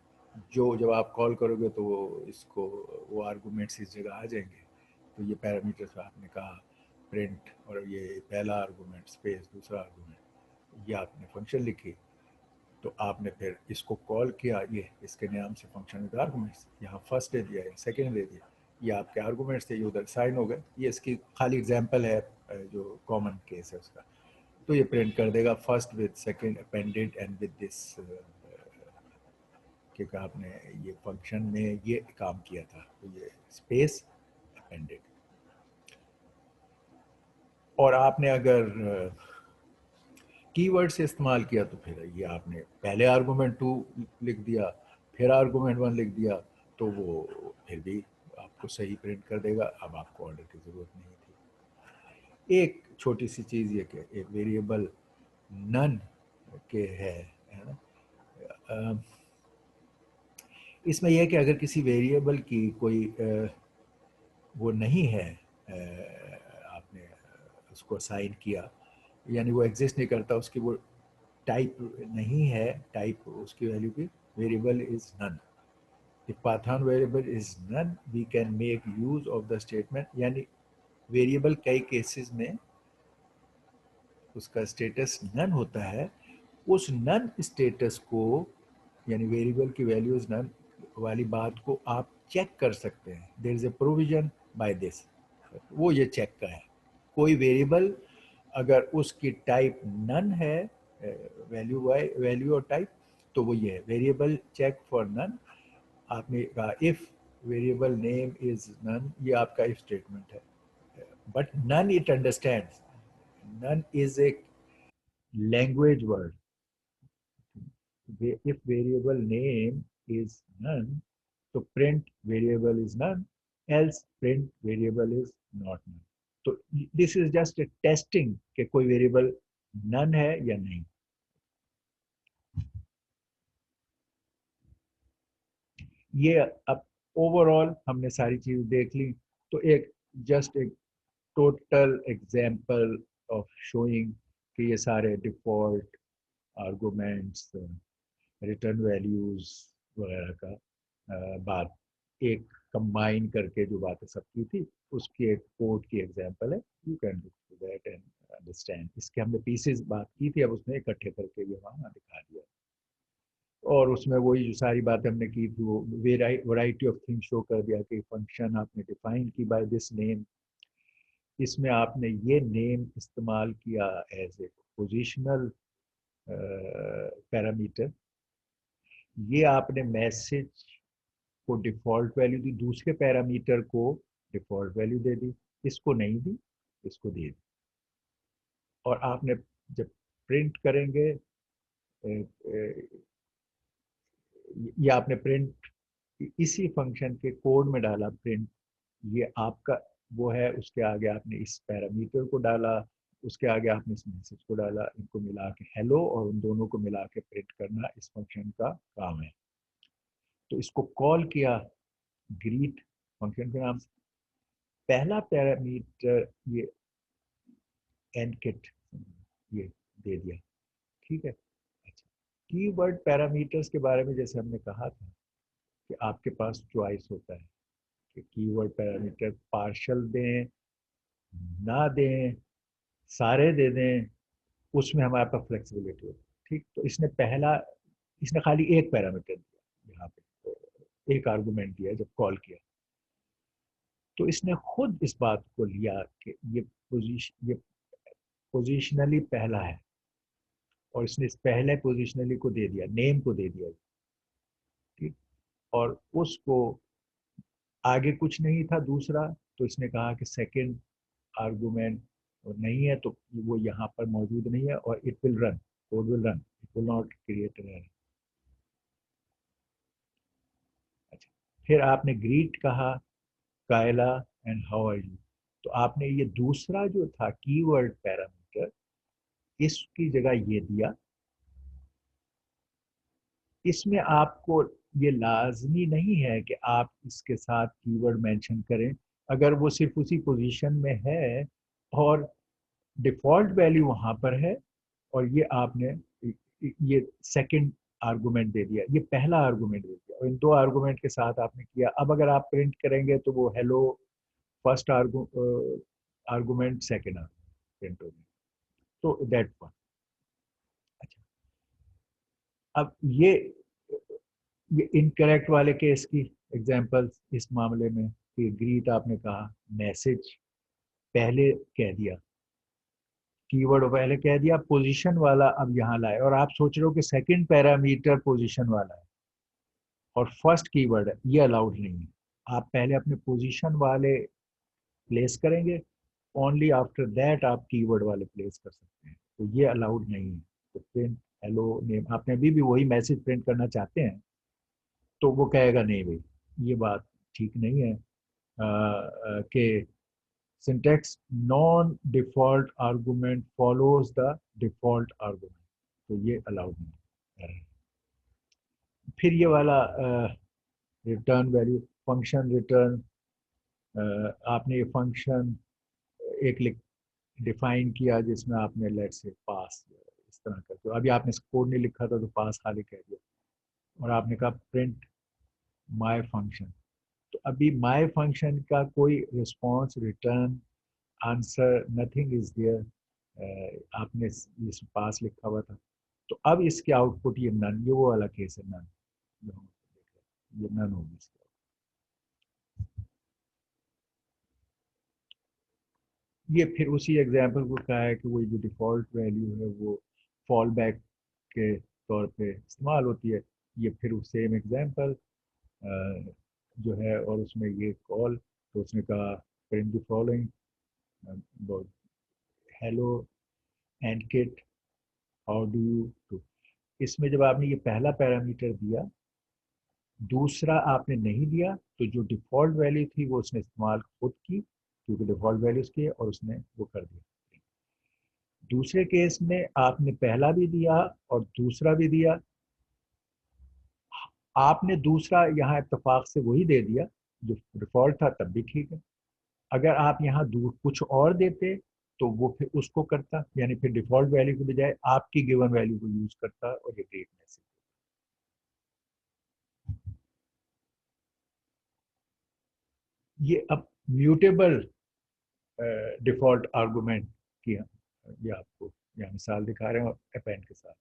जो जब आप कॉल करोगे तो वो इसको वो आर्गुमेंट्स इस जगह आ जाएंगे। तो ये पैरामीटर्स आपने कहा प्रिंट, और ये पहला आर्गुमेंट स्पेस, दूसरा आर्गुमेंट, ये आपने फंक्शन लिखी, तो आपने फिर इसको कॉल किया, ये इसके नाम से फंक्शन विद आर्गुमेंट्स, यहाँ फर्स्ट दे दिया या सेकेंड दे दिया, ये आपके आर्गुमेंट्स थे, ये उधर साइन हो गए। ये इसकी खाली एग्जांपल है जो कॉमन केस है उसका। तो ये प्रिंट कर देगा first with second appended and with this, क्योंकि आपने ये फंक्शन में ये काम किया था, तो ये स्पेस अपेंडेड। और आपने अगर कीवर्ड से इस्तेमाल किया तो फिर ये आपने पहले आर्गुमेंट 2 लिख दिया, फिर आर्गुमेंट 1 लिख दिया, तो वो फिर भी आपको सही प्रिंट कर देगा। अब आपको ऑर्डर की ज़रूरत नहीं थी। एक छोटी सी चीज़ ये कि एक वेरिएबल नन के है ना, इसमें यह है कि अगर किसी वेरिएबल की कोई वो नहीं है, आपने उसको असाइन किया, यानी वो एग्जिस्ट नहीं करता, उसकी वो टाइप नहीं है, टाइप उसकी वैल्यू की, variable is none. If Python variable is none we can make use of the statement, यानी वेरिएबल कई केसेस में उसका स्टेटस नन होता है, उस नन स्टेटस को, यानी वेरिएबल की वैल्यूज नन वाली बात को आप चेक कर सकते हैं। There is a provision by this, वो ये चेक का है। कोई वेरिएबल अगर उसकी टाइप नन है, वैल्यू और टाइप, तो वो ये है वेरिएबल चेक फॉर नन। आपने कहा if variable name is none, ये आपका इफ स्टेटमेंट है, but none it understands, none is a language word. if variable name is none, तो print variable is none, else print variable is not none. तो this is just a testing कि कोई variable none है या नहीं। ये अब overall हमने सारी चीज देख ली। तो एक जस्ट एक टोटल एग्जांपल ऑफ शोइंग कि ये सारे डिफॉल्ट आर्गुमेंट्स, रिटर्न वैल्यूज वगैरह का बात एक कंबाइन करके जो बातें सब की थी उसकी एक कोड की एग्जांपल है। You can do that and understand. इसके हमने पीसेस बात की थी, अब उसमें इकट्ठे करके ये वहाँ दिखा दिया। और उसमें वही जो सारी बातें हमने की थी वो वैरायटी ऑफ थिंग्स शो कर दिया कि फंक्शन आपने डिफाइन की बाय दिस नेम। इसमें आपने ये नेम इस्तेमाल किया एज ए पोजिशनल पैरामीटर। ये आपने मैसेज को डिफॉल्ट वैल्यू दी, दूसरे पैरामीटर को डिफॉल्ट वैल्यू दे दी, इसको नहीं दी, इसको दे दी। और आपने जब प्रिंट करेंगे ये आपने प्रिंट इसी फंक्शन के कोड में डाला प्रिंट। ये आपका वो है, उसके आगे आपने इस पैरामीटर को डाला, उसके आगे आपने इस मैसेज को डाला, इनको मिला के हेलो और उन दोनों को मिला के प्रिंट करना इस फंक्शन का काम है। तो इसको कॉल किया ग्रीट फंक्शन के नाम से। पहला पैरामीटर ये एनकिट ये दे दिया, ठीक है। अच्छा, कीवर्ड पैरामीटर्स के बारे में जैसे हमने कहा था कि आपके पास चॉइस होता है कि कीवर्ड पैरामीटर पार्शियल दें, ना दें, सारे दे दें, उसमें हमारे पास फ्लेक्सिबिलिटी होती है। ठीक, तो इसने खाली एक पैरामीटर दिया यहाँ पे, तो एक आर्गुमेंट दिया जब कॉल किया। तो इसने खुद इस बात को लिया कि ये पोजिशनली पहला है और इसने इस पहले पोजिशनली को दे दिया, नेम को दे दिया। ठीक, और उसको आगे कुछ नहीं था दूसरा, तो इसने कहा कि सेकंड आर्गुमेंट नहीं है तो वो यहाँ पर मौजूद नहीं है और it will run, code will run, it will not create an error. अच्छा, फिर आपने ग्रीट कहा, Kayla and how are you. तो आपने ये दूसरा जो था कीवर्ड पैरामीटर, इसकी जगह ये दिया। इसमें आपको ये लाजमी नहीं है कि आप इसके साथ कीवर्ड मेंशन करें। अगर वो सिर्फ उसी पोजीशन में है और डिफॉल्ट वैल्यू वहां पर है और ये आपने ये सेकंड आर्गुमेंट दे दिया, ये पहला आर्गुमेंट दे दिया और इन दो आर्गुमेंट के साथ आपने किया। अब अगर आप प्रिंट करेंगे तो वो hello first argument second print होगी, तो दैट वन। अच्छा, अब ये इनकरेक्ट वाले केस की एग्जांपल इस मामले में कि ग्रीट आपने कहा, मैसेज पहले कह दिया, कीवर्ड पहले कह दिया, पोजीशन वाला अब यहाँ लाए और आप सोच रहे हो कि सेकंड पैरामीटर पोजीशन वाला है और फर्स्ट कीवर्ड है, ये अलाउड नहीं है। आप पहले अपने पोजीशन वाले प्लेस करेंगे, ओनली आफ्टर दैट आप कीवर्ड वाले प्लेस कर सकते हैं, तो ये अलाउड नहीं है। तो प्रिंट हेलो नेम, आपने अभी भी वही मैसेज प्रिंट करना चाहते हैं तो वो कहेगा नहीं भाई, ये बात ठीक नहीं है कि syntax non default argument follows the default argument, तो ये अलाउड नहीं है। फिर ये वाला रिटर्न वैल्यू फंक्शन रिटर्न, आपने ये फंक्शन एक डिफाइन किया जिसमें आपने लेट से पास इस तरह का, तो अभी आपने कोड नहीं लिखा था तो पास खाली कह दिया और आपने कहा प्रिंट माय फंक्शन। तो अभी माय फंक्शन का कोई response return answer nothing is there, आपने इस पास लिखा हुआ था। तो अब इसके आउटपुट ये नन, ये वो वाला केस है नन, ये नन होगी इसका। ये फिर उसी एग्जांपल को कहा है कि वो जो डिफ़ॉल्ट वैल्यू है वो फॉल बैक के तौर पे इस्तेमाल होती है। ये फिर सेम एग्जांपल जो है और उसमें ये कॉल, तो उसने कहा print the following, hello and kit how do you do. इसमें जब आपने ये पहला पैरामीटर दिया दूसरा आपने नहीं दिया तो जो डिफ़ॉल्ट वैल्यू थी वो उसने इस्तेमाल खुद की, क्योंकि डिफ़ॉल्ट वैल्यूज़ की है, और उसने वो कर दिया। दूसरे केस में आपने पहला भी दिया और दूसरा भी दिया, आपने दूसरा यहाँ इत्तेफाक से वही दे दिया जो डिफ़ॉल्ट था, तब भी ठीक है। अगर आप यहाँ दूर कुछ और देते तो वो फिर उसको करता, यानी फिर डिफ़ॉल्ट वैल्यू के बजाय आपकी गिवन वैल्यू को यूज़ करता और ये ग्रेट मैसेज। ये अब म्यूटेबल डिफ़ॉल्ट आर्गुमेंट की ये आपको यहाँ मिसाल दिखा रहे हैं और अपेंड के साथ।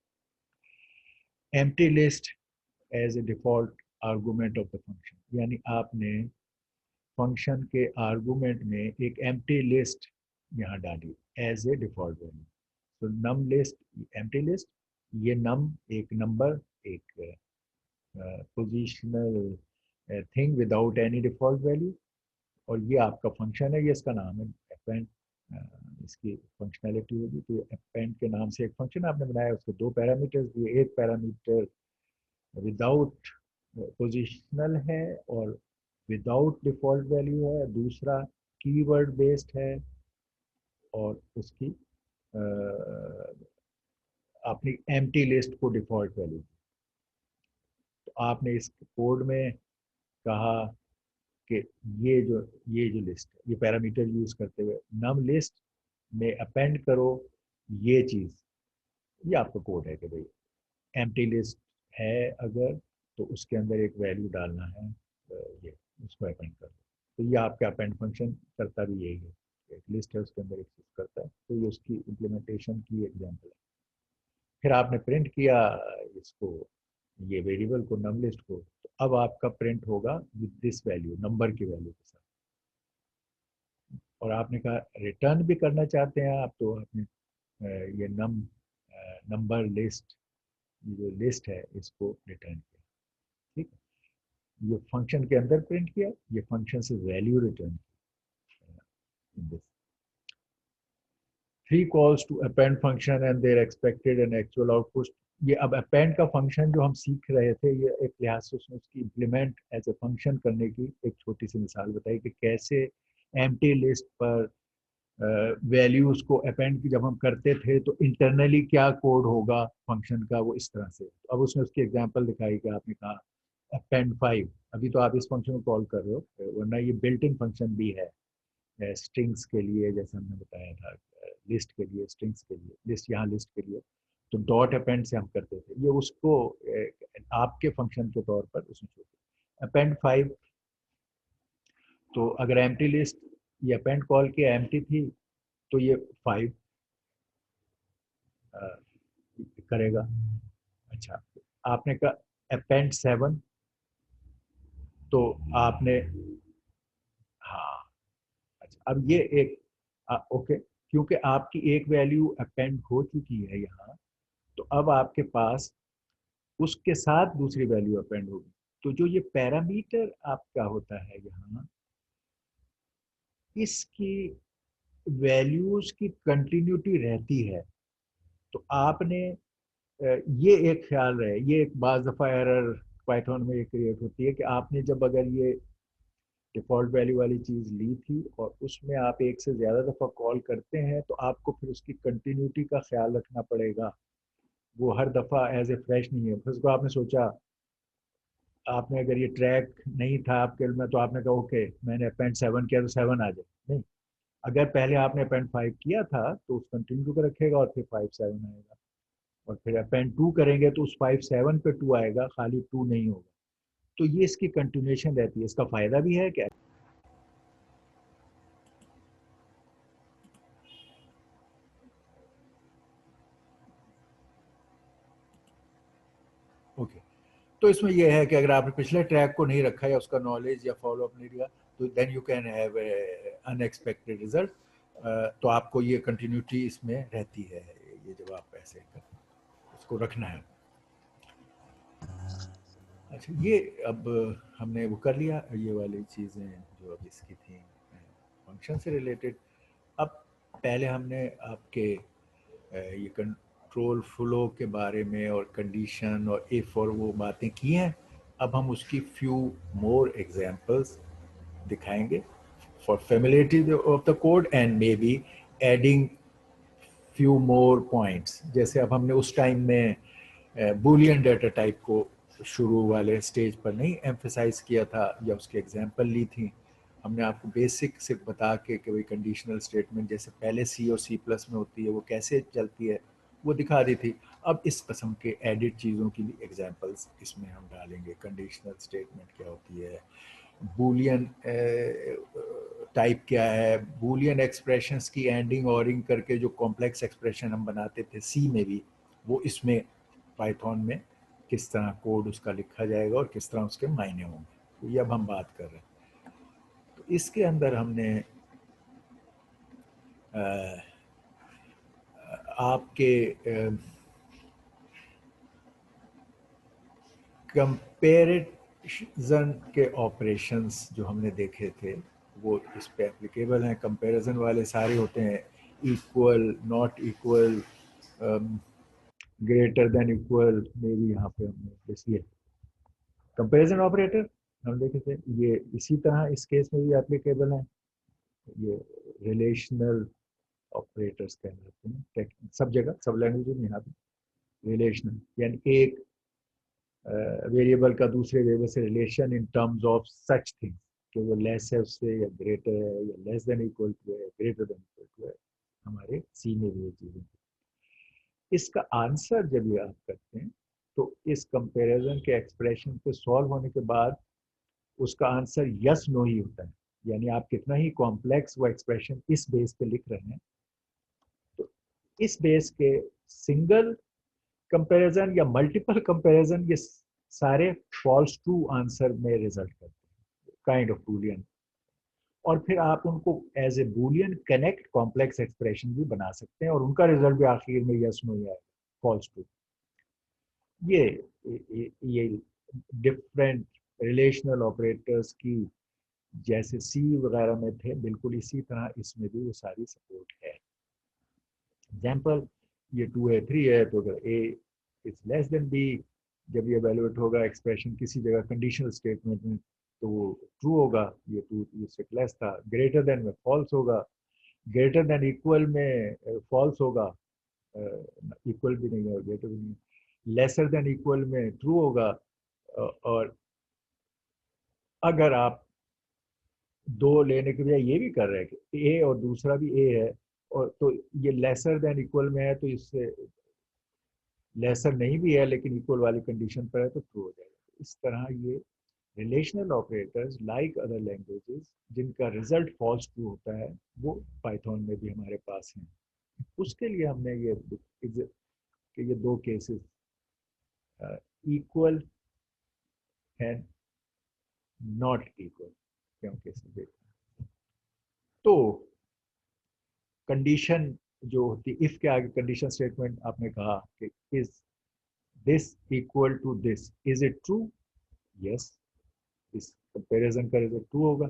Empty list as a default argument of the function, यानी आपने फंक्शन के आर्गुमेंट में एक एम्प्टी लिस्ट यहाँ डाली एज ए डिफ़ॉल्ट वैल्यू। तो नम लिस्ट, एम्प्टी लिस्ट, ये नम एक नंबर, एक positional thing without any default value, और ये आपका फंक्शन है, ये इसका नाम है अपेंड। इसकी फंक्शनैलिटी होगी तो अपेंड के नाम से एक फंक्शन आपने बनाया, उसके दो पैरामीटर्स दिए, एक पैरामीटर विदाउट पोजिशनल है और विदाउट डिफ़ॉल्ट वैल्यू है, दूसरा कीवर्ड बेस्ड है और उसकी अपनी एम्प्टी लिस्ट को डिफ़ॉल्ट वैल्यू। तो आपने इस कोड में कहा कि ये जो लिस्ट है, ये पैरामीटर यूज करते हुए नम लिस्ट में अपेंड करो ये चीज, ये आपका कोड है कि भाई एम्प्टी लिस्ट है अगर तो उसके अंदर एक वैल्यू डालना है, ये उसको अपेंड करो। तो ये आपका अपेंड फंक्शन करता भी यही है, एक लिस्ट है उसके अंदर एक चीज करता है, तो ये उसकी इम्प्लीमेंटेशन की एग्जाम्पल है। फिर आपने प्रिंट किया इसको, ये वेरिएबल को, नम लिस्ट को, तो अब आपका प्रिंट होगा विद दिस वैल्यू, नंबर की वैल्यू के साथ। और आपने कहा रिटर्न भी करना चाहते हैं आप, तो आपने ये नंबर लिस्ट, ये जो लिस्ट है इसको रिटर्न किया। ठीक है, ये फंक्शन के अंदर प्रिंट किया, ये फंक्शन से value return in this. Three calls to append function and their expected and actual output. ये अब अपेंड का फंक्शन जो हम सीख रहे थे, ये एक लिहाज से उसने उसकी इम्प्लीमेंट एज ए फंक्शन करने की एक छोटी सी मिसाल बताई कि कैसे एम्प्टी लिस्ट पर वैल्यूज को अपेंड की जब हम करते थे तो इंटरनली क्या कोड होगा फंक्शन का, वो इस तरह से। अब उसने उसकी एग्जांपल दिखाई कि आपने कहा अपेंड 5, अभी तो आप इस फंक्शन को कॉल कर रहे हो, वरना ये बिल्ट इन फंक्शन भी है स्ट्रिंग्स के लिए, जैसे हमने बताया था, लिस्ट के लिए, स्ट्रिंग्स के लिए, लिस्ट यहाँ लिस्ट के लिए, तो डॉट अपेंड से हम करते थे, ये उसको आपके फंक्शन के तौर पर उसने छोड़ अपेंड 5। तो अगर एम्प्टी लिस्ट, ये अपेंड कॉल किया एम्प्टी थी तो ये 5 करेगा। अच्छा, आपने कहा अपेंड 7, तो आपने, हाँ, अच्छा, अब ये एक ओके, क्योंकि आपकी एक वैल्यू अपेंड हो चुकी है यहाँ, तो अब आपके पास उसके साथ दूसरी वैल्यू अपेंड होगी। तो जो ये पैरामीटर आपका होता है यहाँ, इसकी वैल्यूज की कंटिन्यूटी रहती है। तो आपने ये एक ख्याल रहे, ये एक बाज दफ़ा एरर पाइथन में ये क्रिएट होती है कि आपने जब अगर ये डिफ़ॉल्ट वैल्यू वाली चीज़ ली थी और उसमें आप एक से ज़्यादा दफ़ा कॉल करते हैं, तो आपको फिर उसकी कंटिन्यूटी का ख्याल रखना पड़ेगा, वो हर दफ़ा एज ए फ्रेश नहीं है। फिर उसको आपने सोचा, आपने अगर ये ट्रैक नहीं था आपके में, तो आपने कहा ओके मैंने अपेंड 7 किया तो 7 आ जाए, नहीं, अगर पहले आपने अपेंड 5 किया था तो उस कंटिन्यू को रखेगा और फिर 5 7 आएगा, और फिर अपेंड 2 करेंगे तो उस 5 7 पे 2 आएगा, खाली 2 नहीं होगा। तो ये इसकी कंटिन्यूएशन रहती है, इसका फायदा भी है क्या। ओके, तो इसमें यह है कि अगर आपने पिछले ट्रैक को नहीं रखा या उसका नॉलेज या फॉलो अप नहीं दिया, तो then you can have unexpected result. तो आपको ये कंटिन्यूटी इसमें रहती है, ये जब आप ऐसे उसको रखना है। अच्छा, ये अब हमने वो कर लिया, ये वाली चीज़ें जो अब इसकी थी फंक्शन से रिलेटेड। अब पहले हमने आपके ये कंट्रोल फ्लो के बारे में और कंडीशन और इफ और वो बातें की हैं। अब हम उसकी फ्यू मोर एग्जांपल्स दिखाएंगे for familiarity of the code and may be adding few more points. जैसे अब हमने उस टाइम में बूलियन डेटा टाइप को शुरू वाले स्टेज पर नहीं एम्फेसाइज किया था या उसकी एग्जांपल ली थी। हमने आपको बेसिक से बता के कि भाई कंडीशनल स्टेटमेंट जैसे पहले सी और सी प्लस में होती है वो कैसे चलती है वो दिखा दी थी। अब इस किस्म के एडिट चीज़ों की भी एग्जांपल्स इसमें हम डालेंगे। कंडीशनल स्टेटमेंट क्या होती है, बूलियन टाइप क्या है, बूलियन एक्सप्रेशंस की एंडिंग ऑरिंग करके जो कॉम्प्लेक्स एक्सप्रेशन हम बनाते थे सी में भी, वो इसमें पाइथन में किस तरह कोड उसका लिखा जाएगा और किस तरह उसके मायने होंगे, तो ये अब हम बात कर रहे हैं। तो इसके अंदर हमने आपके कंपैरिजन के ऑपरेशंस जो हमने देखे थे वो इस पे एप्लीकेबल हैं। कंपैरिजन वाले सारे होते हैं equal, not equal, greater than equal में भी यहाँ पे हमने इसलिए कंपैरिजन ऑपरेटर हम देखे थे, ये इसी तरह इस केस में भी एप्लीकेबल है। ये रिलेशनल ऑपरेटर्स कहलाते हैं सब जगह, सब लैंग्वेज में। यहाँ पे रिलेशनल यानी एक वेरिएबल का दूसरे वेरिएबल से relation in terms of such things कि वो लेस है उससे या ग्रेटर है या लेस देन इक्वल टू है, ग्रेटर देन इक्वल टू है। हमारे सी में भी ये चीजें। इसका आंसर जब ये आप करते हैं तो इस कंपैरिजन के एक्सप्रेशन को सॉल्व होने के बाद उसका आंसर यस नो ही होता है। यानी आप कितना ही कॉम्प्लेक्स वो एक्सप्रेशन इस बेस पे लिख रहे हैं, तो इस बेस के सिंगल कंपैरिजन या मल्टीपल कंपैरिजन ये सारे फॉल्स ट्रू आंसर में रिजल्ट करते हैं, काइंड ऑफ बूलियन। और फिर आप उनको as a Boolean connect complex expression भी बना सकते हैं और उनका रिजल्ट भी आखिर में यस नो ही आएगा, फॉल्स ट्रू। ये डिफरेंट रिलेशनल ऑपरेटर्स की जैसे सी वगैरह में थे, बिल्कुल इसी तरह इसमें भी वो सारी सपोर्ट है। एग्जाम्पल, ये 2 है 3 है तो अगर ए इज लेस देन बी, जब ये वैल्यूएट होगा एक्सप्रेशन किसी जगह कंडीशनल स्टेटमेंट में तो वो ट्रू होगा, ये 2 इससे लेस था। ग्रेटर देन में फॉल्स होगा, ग्रेटर देन इक्वल में फॉल्स होगा, इक्वल भी नहीं है ग्रेटर भी नहीं, लेसर देन इक्वल में ट्रू होगा। और अगर आप दो लेने के बजाय ये भी कर रहे हैं कि ए और दूसरा भी ए है और तो ये लेसर देन इक्वल में है तो इससे लेसर नहीं भी है लेकिन इक्वल वाली कंडीशन पर है तो ट्रू हो जाएगा। इस तरह ये relational operators like other languages जिनका रिजल्ट फॉल्स ट्रू होता है वो पाइथन में भी हमारे पास हैं। उसके लिए हमने ये कि ये दो cases equal and not equal क्यों केसेस देखते हैं। तो कंडीशन जो होती है इफ के आगे कंडीशन स्टेटमेंट आपने कहा कि is this equal to this, is it true, yes, इस कंपैरिजन का रिजल्ट ट्रू होगा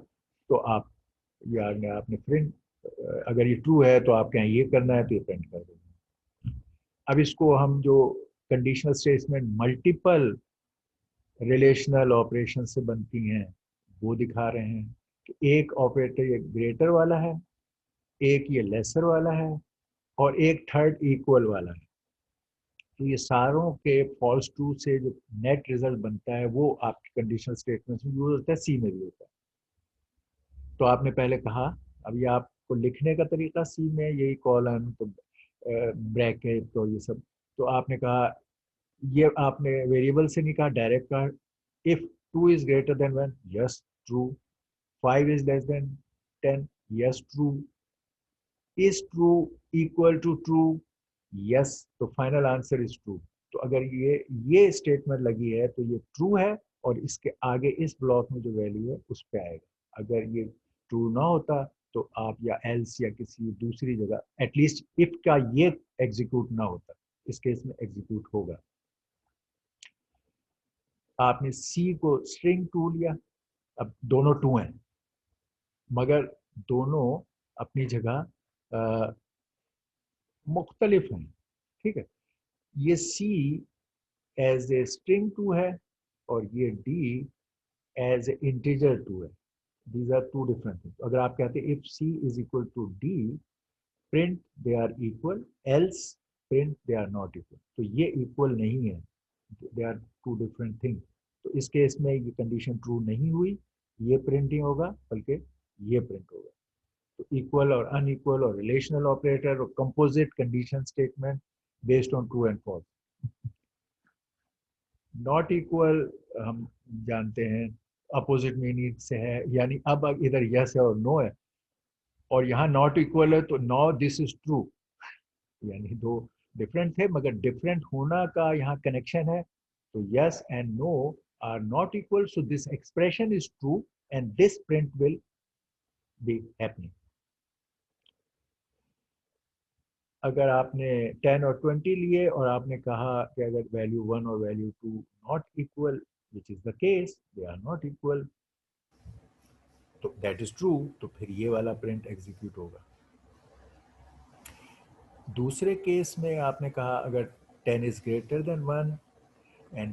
तो आप यार आपने प्रिंट, अगर ये ट्रू है तो आपके यहाँ ये करना है तो ये प्रिंट कर देंगे। अब इसको हम जो conditional statement multiple relational operation से बनती हैं वो दिखा रहे हैं कि एक ऑपरेटर ये ग्रेटर वाला है, एक ये लेसर वाला है और एक थर्ड इक्वल वाला है। तो ये सारों के फॉल्स ट्रू से जो नेट रिजल्ट बनता है वो आपके कंडीशनल स्टेटमेंट्स में यूज होता है, सी में भी होता है। तो आपने पहले कहा अभी आपको लिखने का तरीका सी में यही कॉलन तो ब्रैकेट तो ये सब, तो आपने कहा ये आपने वेरिएबल से नहीं कहा, डायरेक्ट कहा if 2 is greater than 1, yes true, 5 is less than 10, yes true, is true equal to true, yes, तो फाइनल आंसर इज ट्रू। तो अगर ये स्टेटमेंट लगी है तो ये ट्रू है और इसके आगे इस ब्लॉक में जो वैल्यू है उस पर आएगा। अगर ये ट्रू ना होता तो आप या एल्स या किसी दूसरी जगह एटलीस्ट इफ का ये एग्जीक्यूट ना होता, इस केस में एग्जीक्यूट होगा। आपने सी को स्ट्रिंग टू लिया, अब दोनों टू हैं मगर दोनों अपनी जगह मुख्तलिफ हैं, ठीक है। ये C as a string two है और ये d एज ए इंटीजर 2 है। These are two different things. अगर आप कहते हैं if c is equal to d, print they are equal, else print they are not equal. तो ये इक्वल नहीं है, they are two different things. तो इस केस में ये कंडीशन ट्रू नहीं हुई, ये प्रिंट नहीं होगा बल्कि ये प्रिंट होगा। तो इक्वल और अनइक्वल और रिलेशनल ऑपरेटर और composite condition statement based on true and false. Not equal हम जानते हैं अपोजिट मीनिंग से है, यानी अब इधर यस है और नो है, और यहाँ नॉट इक्वल है तो नो दिस इज ट्रू, यानी दो डिफरेंट थे मगर डिफरेंट होना का यहाँ कनेक्शन है। तो yes and no are not equal, so this expression is true and this print will be happening. अगर आपने 10 और 20 लिए और आपने कहा कि अगर वैल्यू 1 और value 2 not equal, which is the case, they are not equal, तो दैट इज ट्रू, तो फिर ये वाला प्रिंट एग्जीक्यूट होगा। दूसरे केस में आपने कहा अगर 10 is greater than 1 and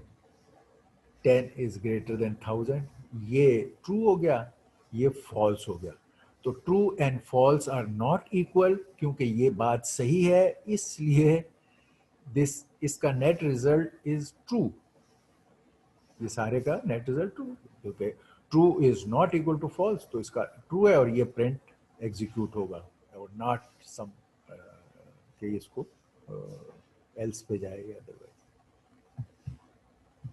10 is greater than 1000, ये ट्रू हो गया, ये फॉल्स हो गया। तो true and false are not equal, क्योंकि ये बात सही है इसलिए दिस इसका नेट रिजल्ट इज ट्रू, ये सारे का नेट रिजल्ट ट्रू, क्योंकि true is not equal to false, तो इसका ट्रू है और ये प्रिंट एग्जीक्यूट होगा और नॉट सम कि इसको एल्स पे जाएगा अदरवाइज।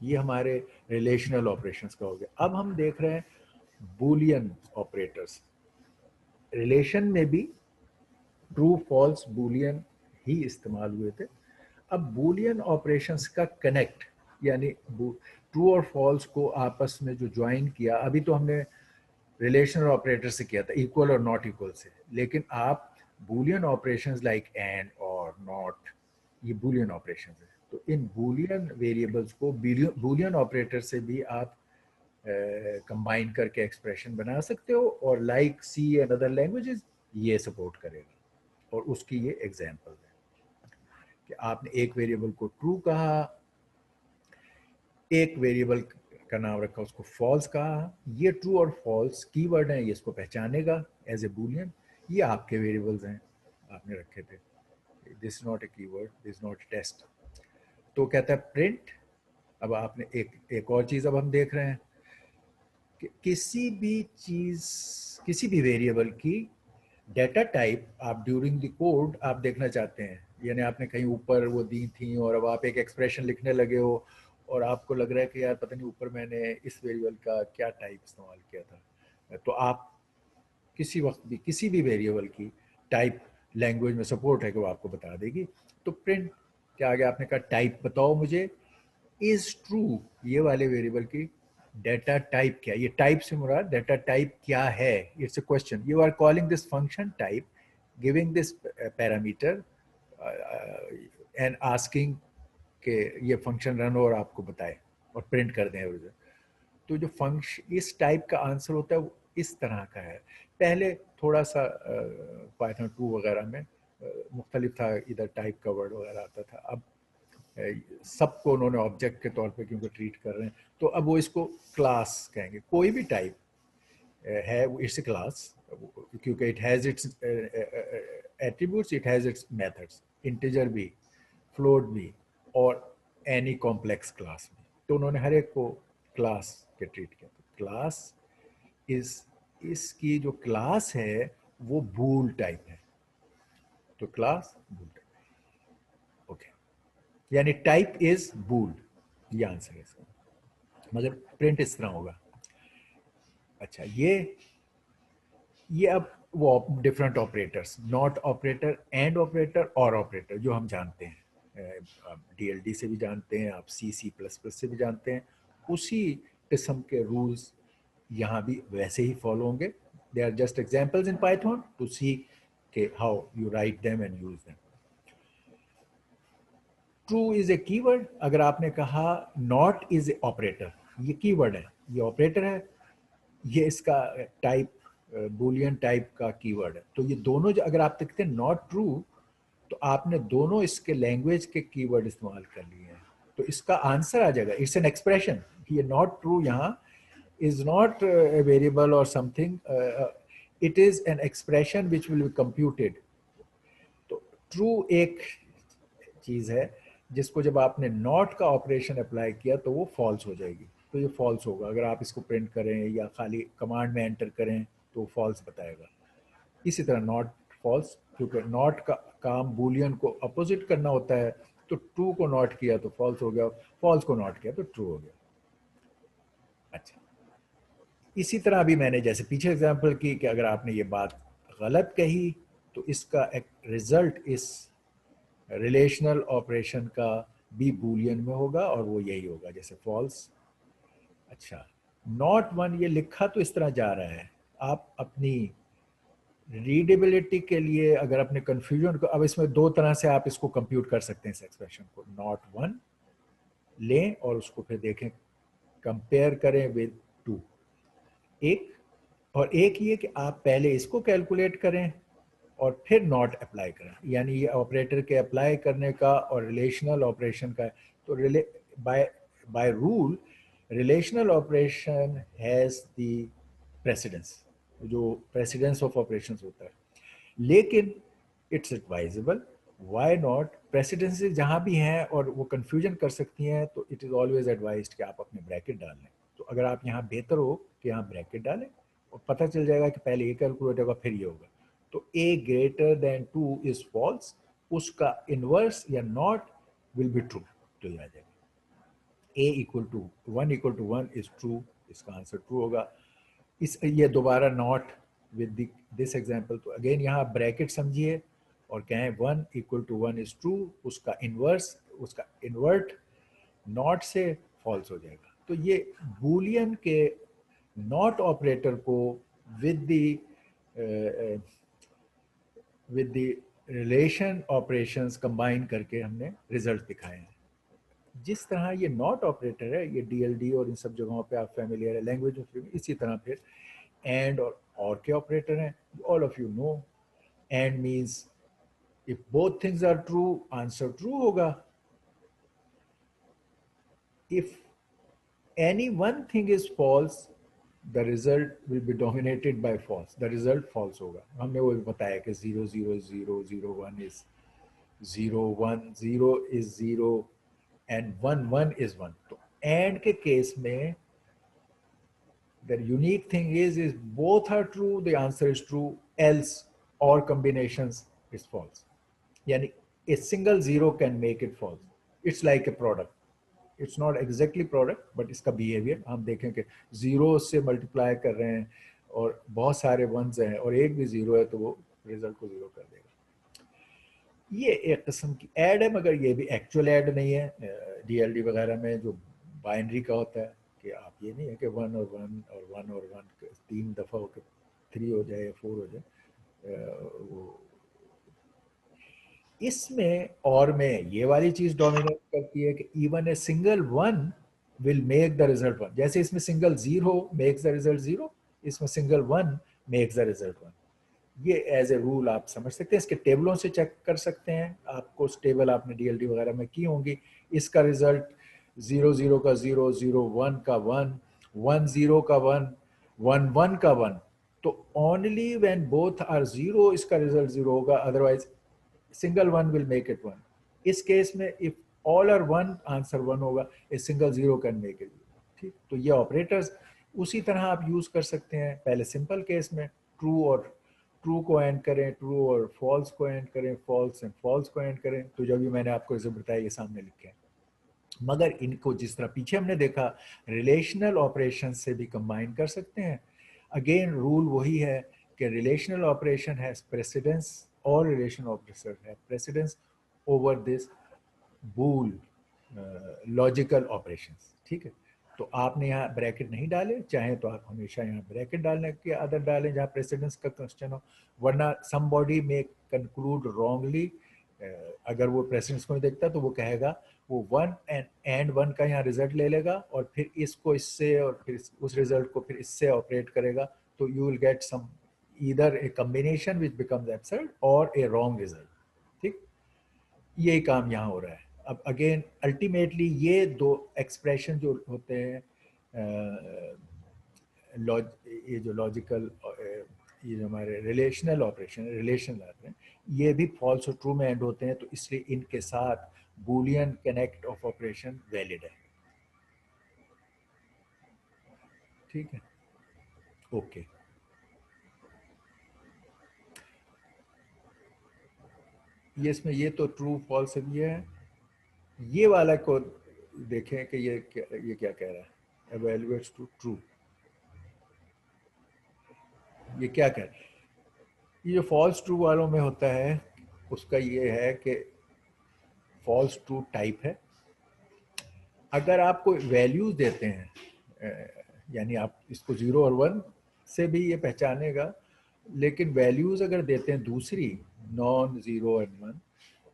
ये हमारे रिलेशनल ऑपरेशंस का हो गया। अब हम देख रहे हैं बूलियन ऑपरेटर्स। रिलेशन में भी ट्रू फॉल्स बूलियन ही इस्तेमाल हुए थे। अब बूलियन ऑपरेशंस का कनेक्ट, यानी ट्रू और फॉल्स को आपस में जो ज्वाइन किया, अभी तो हमने रिलेशनल ऑपरेटर से किया था, इक्वल और नॉट इक्वल से, लेकिन आप बूलियन ऑपरेशंस लाइक एंड और नॉट, ये बूलियन ऑपरेशंस है। तो इन बूलियन वेरिएबल्स को बूलियन ऑपरेटर से भी आप कंबाइन करके एक्सप्रेशन बना सकते हो, और like C and other languages ये सपोर्ट करेगा। और उसकी ये एग्जांपल है कि आपने एक वेरिएबल को ट्रू कहा, एक वेरिएबल का नाम रखा उसको फॉल्स कहा, ये ट्रू और फॉल्स कीवर्ड हैं, ये इसको पहचानेगा एज ए बूलियन। ये आपके वेरिएबल्स हैं, आपने रखे थे, this is not a keyword, this is not test. तो कहता है प्रिंट। अब आपने एक और चीज अब हम देख रहे हैं कि किसी भी चीज, किसी भी वेरिएबल की डेटा टाइप आप ड्यूरिंग द कोड आप देखना चाहते हैं, यानी आपने कहीं ऊपर वो दी थी और अब आप एक एक्सप्रेशन लिखने लगे हो और आपको लग रहा है कि यार पता नहीं ऊपर मैंने इस वेरिएबल का क्या टाइप इस्तेमाल किया था, तो आप किसी वक्त भी किसी भी वेरिएबल की टाइप लैंग्वेज में सपोर्ट है कि वो आपको बता देगी। तो प्रिंट क्या आ गया, आपने कहा टाइप बताओ मुझे, इज ट्रू, ये वाले वेरिएबल की डेटा टाइप क्या है, ये टाइप से मुराद डेटा टाइप क्या है, it's a question, you are calling this function type, giving this parameter and asking कि ये फंक्शन रन हो और आपको बताए और प्रिंट कर दें एवरेज। तो जो फंक्शन इस टाइप का आंसर होता है वो इस तरह का है। पहले थोड़ा सा पाइथन 2 वगैरह में मुख्तलिफ था, इधर टाइप का वर्ड वगैरह आता था, अब सबको उन्होंने ऑब्जेक्ट के तौर पे क्योंकि ट्रीट कर रहे हैं, तो अब वो इसको क्लास कहेंगे। कोई भी टाइप है वो इट्स ए क्लास, क्योंकि it has its attributes, it has its methods, integer भी, फ्लोट भी और एनी कॉम्प्लेक्स क्लास भी। तो उन्होंने हर एक को क्लास के ट्रीट किया। तो क्लास इस इसकी जो क्लास है वो बूल टाइप है, तो क्लास बूल टाइप, ओके, यानी टाइप इज बूल, ये आंसर है इसका, मगर प्रिंट इस तरह होगा। अच्छा, ये अब वो different operators, not operator, and operator और ऑपरेटर जो हम जानते हैं, आप डीएलडी से भी जानते हैं, आप सी प्लस प्लस से भी जानते हैं, उसी किस्म के रूल्स यहाँ भी वैसे ही फॉलो होंगे। They are just examples in python to see के how you write them and use them. True is a keyword, अगर आपने कहा नॉट इज ए ऑपरेटर, ये कीवर्ड है, ये ऑपरेटर है, ये इसका टाइप बूलियन टाइप का कीवर्ड है। तो ये दोनों अगर आप देखते हैं नॉट ट्रू, तो आपने दोनों इसके लैंग्वेज के कीवर्ड इस्तेमाल कर लिए हैं, तो इसका आंसर आ जाएगा, इट्स एन एक्सप्रेशन, ये नॉट ट्रू यहाँ is not a variable or something, it is an expression which will be computed. तो ट्रू एक चीज है जिसको जब आपने नॉट का ऑपरेशन अप्लाई किया तो वो फॉल्स हो जाएगी, तो ये फॉल्स होगा। अगर आप इसको प्रिंट करें या खाली कमांड में एंटर करें तो फॉल्स बताएगा। इसी तरह नॉट फॉल्स, क्योंकि नॉट का काम बूलियन को अपोजिट करना होता है, तो ट्रू को नॉट किया तो फॉल्स हो गया, फॉल्स को नॉट किया तो ट्रू हो गया। अच्छा, इसी तरह अभी मैंने जैसे पीछे एग्जांपल की कि अगर आपने ये बात गलत कही तो इसका एक रिजल्ट इस रिलेशनल ऑपरेशन का भी बूलियन में होगा और वो यही होगा, जैसे फॉल्स। अच्छा, नॉट वन ये लिखा तो इस तरह जा रहा है, आप अपनी रीडेबिलिटी के लिए अगर अपने कंफ्यूजन को, अब इसमें दो तरह से आप इसको कंप्यूट कर सकते हैं इस एक्सप्रेशन को। नॉट वन लें और उसको फिर देखें, कंपेयर करें विद टू, एक, और एक ये कि आप पहले इसको कैलकुलेट करें और फिर नॉट अप्लाई करें, यानी ये ऑपरेटर के अप्लाई करने का और रिलेशनल ऑपरेशन का। तो by by rule relational operation has the precedence, जो प्रेसिडेंस ऑफ ऑपरेशंस होता है, लेकिन it's advisable, why not, precedency जहाँ भी हैं और वो कंफ्यूजन कर सकती हैं, तो इट इज़ ऑलवेज एडवाइज्ड कि आप अपने ब्रैकेट डाल लें। तो अगर आप यहाँ बेहतर हो कि यहाँ ब्रैकेट डालें और पता चल जाएगा कि पहले ये कैलकुलेट होगा फिर ये होगा, तो A greater than 2 is false, उसका इनवर्स या नॉट विल बी ट्रू, तो ये आ जाएगा। A equal to 1 equal to 1 is true, इसका आंसर ट्रू होगा। इस ये दोबारा नॉट विद दिस एग्जांपल, तो अगेन यहाँ ब्रैकेट समझिए और कहें 1 इक्वल टू 1 इज ट्रू, उसका इनवर्स, उसका इन्वर्ट नॉट से फॉल्स हो जाएगा। तो ये बूलियन के नॉट ऑपरेटर को with the with the relation operations combine करके हमने रिजल्ट दिखाए हैं। जिस तरह ये नॉट ऑपरेटर है, ये डीएलडी और इन सब जगहों पे आप फैमिलियर है लैंग्वेज ऑफ, इसी तरह फिर एंड और के ऑपरेटर हैं, all of you know. And means if both things are true, answer true होगा। If any one thing is false, the result will be dominated by false, the result false होगा। हमने वो बताया कि 0 0 0 0 1 is 0 1 0 is 0 and 1 1 is 1। तो and के case में the unique thing is both are true, the answer is true, else or combinations is false. Yani a single zero can make it false. It's like a product, it's not exactly product but इसका behavior हम देखें कि zero से multiply कर रहे हैं और बहुत सारे वंस हैं और एक भी जीरो है तो वो रिजल्ट को जीरो कर देगा। ये एक किस्म की ऐड है, मगर ये भी एक्चुअल ऐड नहीं है। डीएलडी वगैरह में जो बाइनरी का होता है कि आप ये नहीं है कि 1 और 1 और 1 और 1 तीन दफ़ा होकर 3 हो जाए या 4 हो जाए, वो इसमें और में ये वाली चीज़ डोमिनेट करती है कि even a single 1 will make the result 1। जैसे इसमें सिंगल 0 मेक्स द रिजल्ट 0, इसमें सिंगल 1 मेक्स द रिजल्ट 1। ये एज ए रूल आप समझ सकते हैं, इसके टेबलों से चेक कर सकते हैं, आपको टेबल आपने डीएलडी वगैरह में की होंगी। इसका रिजल्ट 0 0 का 0, 0 1 का 1, 1 0 का 1, 1 1 का 1। तो ओनली व्हेन बोथ आर 0 इसका रिजल्ट 0 होगा, otherwise single 1 will make it 1। इस केस में इफ ऑल आर 1 आंसर 1 होगा, a single 0 can make it. ठीक, तो ये ऑपरेटर्स उसी तरह आप यूज कर सकते हैं। पहले सिंपल केस में ट्रू और ट्रू को एंड करें, ट्रू और फॉल्स को एंड करें, फॉल्स एंड फॉल्स को एंड करें, तो जब भी मैंने आपको इसे बताया ये सामने लिखे हैं। मगर इनको जिस तरह पीछे हमने देखा रिलेशनल ऑपरेशन से भी कंबाइन कर सकते हैं। अगेन रूल वही है कि रिलेशनल ऑपरेशन हैज प्रेसिडेंस, और रिलेशन ऑपरेशन है precedence over this bool logical operations. ठीक है, तो आपने यहाँ ब्रैकेट नहीं डाले, चाहे तो आप हमेशा यहाँ ब्रैकेट डालने की आदत डालें जहाँ प्रेसिडेंस का क्वेश्चन हो, वरना समबॉडी में कंक्लूड रॉन्गली। अगर वो प्रेसिडेंस को नहीं देखता तो वो कहेगा, वो 1 एंड 1 का यहाँ रिजल्ट ले लेगा और फिर इसको इससे और फिर उस रिजल्ट को फिर इससे ऑपरेट करेगा, तो you will get some either a combination which becomes absurd और ए रॉन्ग रिजल्ट। ठीक, यही काम यहाँ हो रहा है। अब अगेन अल्टीमेटली ये दो एक्सप्रेशन जो होते हैं ये जो लॉजिकल, ये जो हमारे रिलेशनल ऑपरेशन रिलेशन आते हैं, ये भी फॉल्स और ट्रू में एंड होते हैं, तो इसलिए इनके साथ Boolean connect of operation valid है। ठीक है, ओके। ये इसमें ये तो ट्रू फॉल्स भी है। ये वाला को देखें कि ये क्या कह रहा है, एवेल्युएट्स टू ट्रू। ये क्या कह रहा है, ये जो फॉल्स ट्रू वालों में होता है उसका ये है कि फॉल्स ट्रू टाइप है। अगर आप कोई वैल्यूज देते हैं, यानी आप इसको 0 और 1 से भी ये पहचानेगा, लेकिन वैल्यूज अगर देते हैं दूसरी नॉन 0 एंड 1,